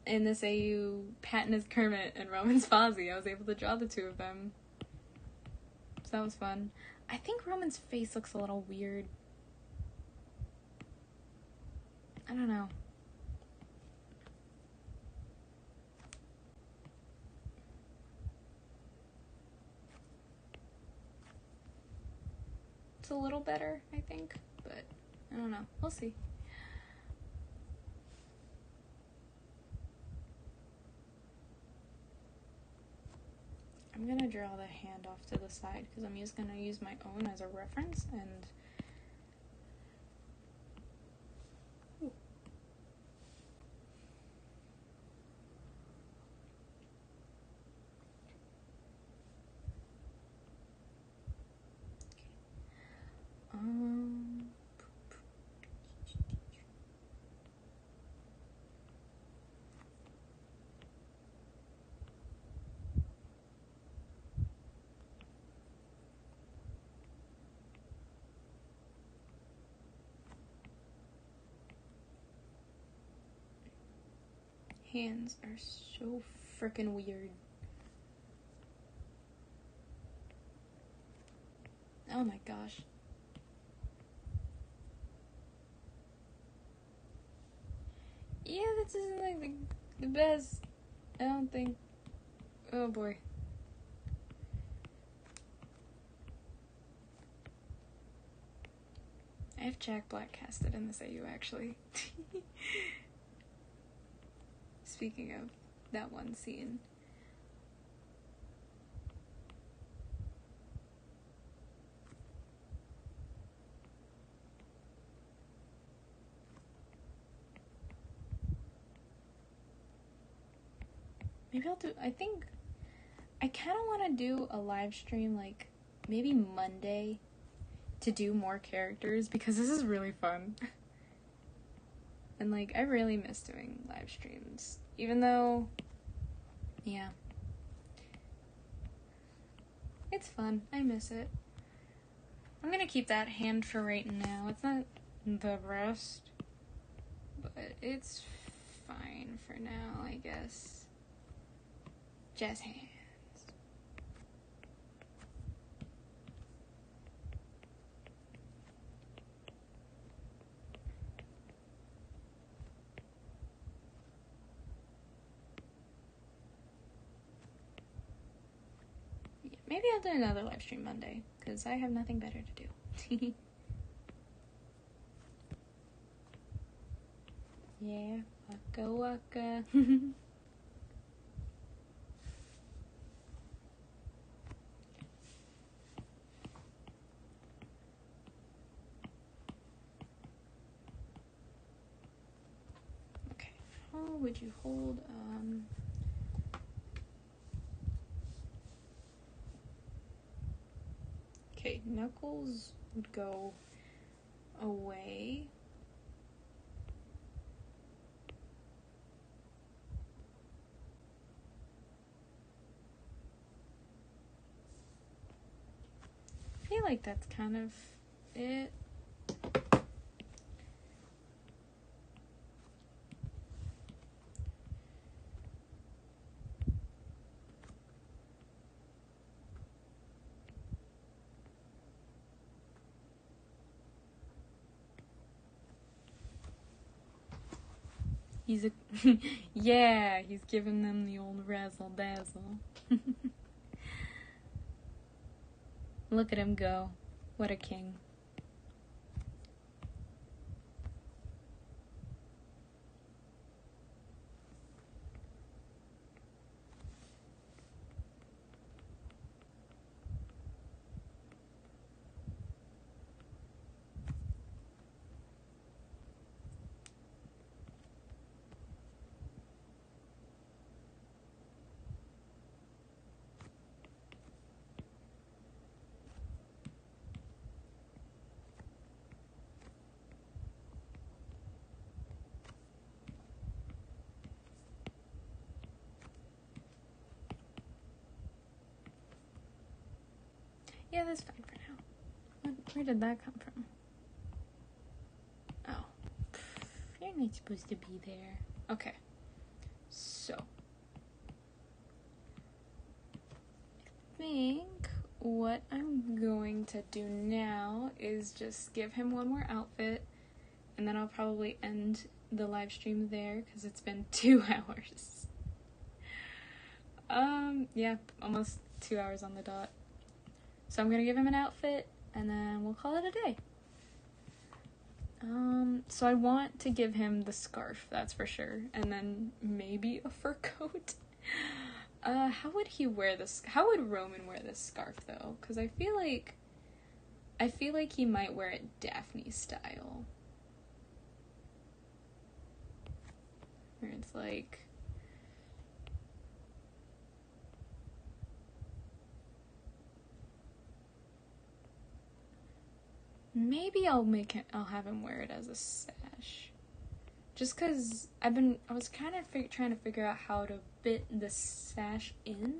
in this AU, Patton is Kermit and Roman's Fozzie, I was able to draw the two of them. So that was fun. I think Roman's face looks a little weird. I don't know. It's a little better, I think, but I don't know. We'll see. I'm gonna draw the hand off to the side because I'm just gonna use my own as a reference, and hands are so freaking weird. Oh my gosh. Yeah, this isn't like the best. I don't think. Oh boy. I have Jack Black casted in this AU actually. Speaking of that one scene. Maybe I'll do, I think, I kind of want to do a live stream, like, maybe Monday, to do more characters, because this is really fun. And, like, I really miss doing live streams, even though, yeah. It's fun. I miss it. I'm gonna keep that hand for right now. It's not the best, but it's fine for now, I guess. Jazz hands. Yeah, maybe I'll do another live stream Monday, because I have nothing better to do. Yeah, waka waka. Okay, how would you hold, okay, Knuckles would go away. I feel like that's kind of it. He's a... yeah, he's giving them the old razzle-dazzle. Look at him go. What a king. Yeah, that's fine for now. Where did that come from? Oh. You're not supposed to be there. Okay. So. I think what I'm going to do now is just give him one more outfit. And then I'll probably end the live stream there because it's been 2 hours. Yeah, almost 2 hours on the dot. So I'm gonna give him an outfit, and then we'll call it a day. So I want to give him the scarf, that's for sure, and then maybe a fur coat. How would he wear this? How would Roman wear this scarf though? Because I feel like he might wear it Daphne style, where it's like. Maybe I'll have him wear it as a sash. Just because I was kind of trying to figure out how to fit the sash in.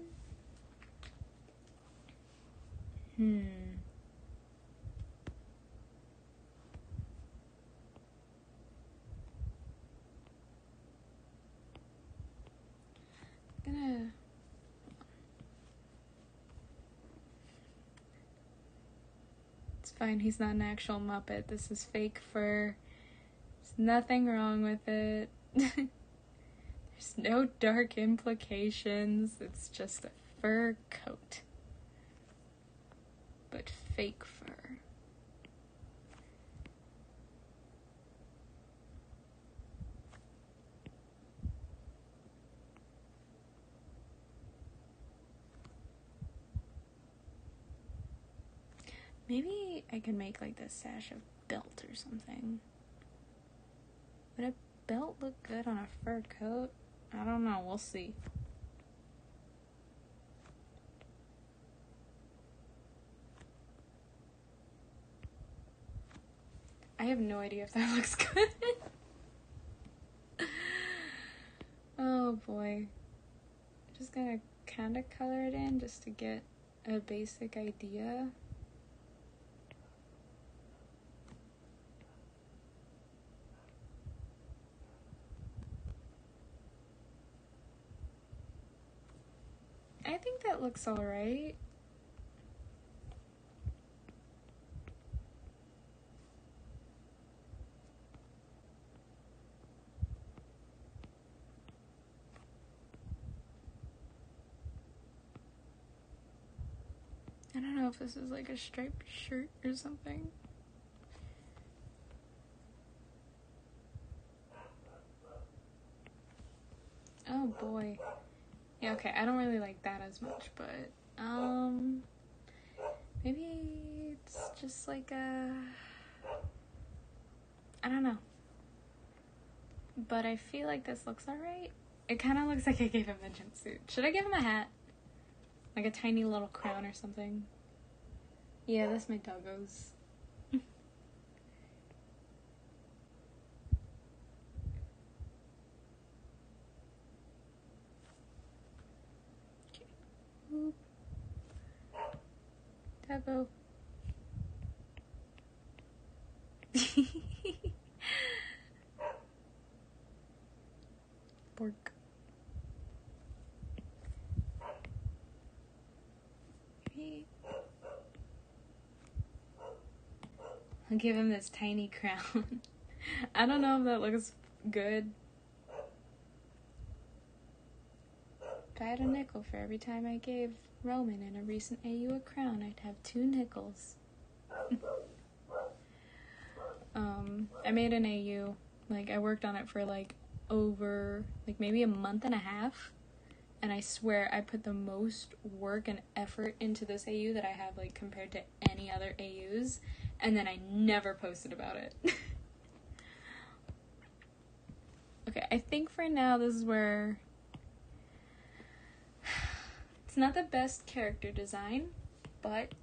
It's fine, he's not an actual Muppet. This is fake fur. There's nothing wrong with it. There's no dark implications. It's just a fur coat. But fake fur. Maybe I can make like this sash of belt or something. Would a belt look good on a fur coat? I don't know, we'll see. I have no idea if that looks good. Oh boy. I'm just gonna kind of color it in just to get a basic idea. I think that looks alright. I don't know if this is like a striped shirt or something. Oh boy. Yeah, okay, I don't really like that as much, but, maybe it's just like a, I don't know. But I feel like this looks alright. It kind of looks like I gave him a jumpsuit. Should I give him a hat? Like a tiny little crown or something? Yeah, that's my doggos. Oop. Doggo. Pork. I'll give him this tiny crown. I don't know if that looks good. If I had a nickel for every time I gave Roman in a recent AU a crown, I'd have 2 nickels. I made an AU. Like, I worked on it for, like, over, like, maybe a month and a half. And I swear I put the most work and effort into this AU that I have, like, compared to any other AUs. And then I never posted about it. Okay, I think for now this is where... It's not the best character design, but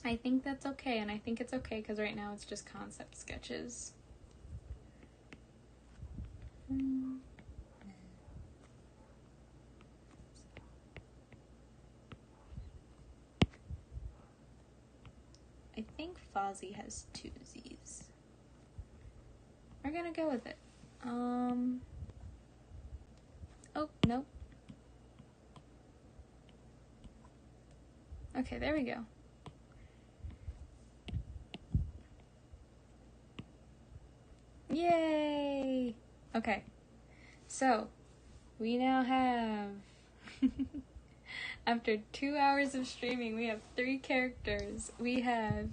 I think that's okay, and I think it's okay because right now it's just concept sketches. I think Fozzie has 2 Z's. We're gonna go with it. Oh, nope. Okay, there we go. Yay! Okay, so we now have, after 2 hours of streaming, we have 3 characters. We have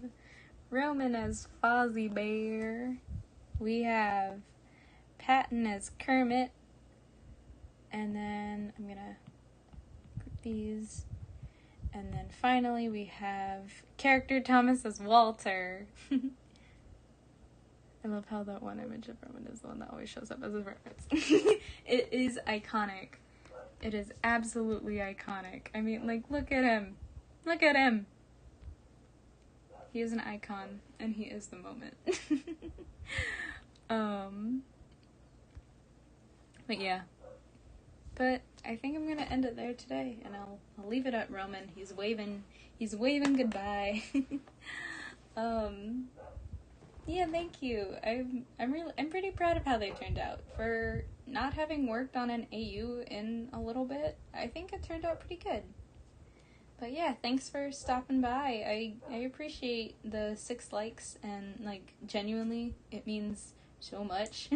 Roman as Fozzie Bear. We have Patton as Kermit. And then I'm gonna group these. And then finally we have character Thomas as Walter. I love how that one image of Roman is the one that always shows up as a reference. It is iconic. It is absolutely iconic. I mean, like, look at him. Look at him. He is an icon, and he is the moment. But yeah. But I think I'm gonna end it there today, and I'll leave it at Roman. He's waving goodbye. Yeah, thank you. I'm pretty proud of how they turned out. For not having worked on an AU in a little bit, I think it turned out pretty good. But yeah, thanks for stopping by. I appreciate the 6 likes, and, like, genuinely, it means so much.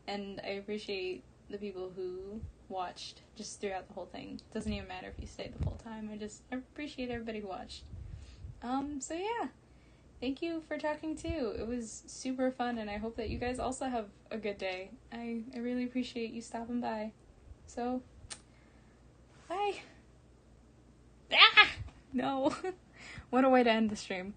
And I appreciate the people who watched just throughout the whole thing. It doesn't even matter if you stayed the whole time. I appreciate everybody who watched. So yeah. Thank you for talking too. It was super fun, and I hope that you guys also have a good day. I really appreciate you stopping by. So, bye. Ah! No. What a way to end the stream.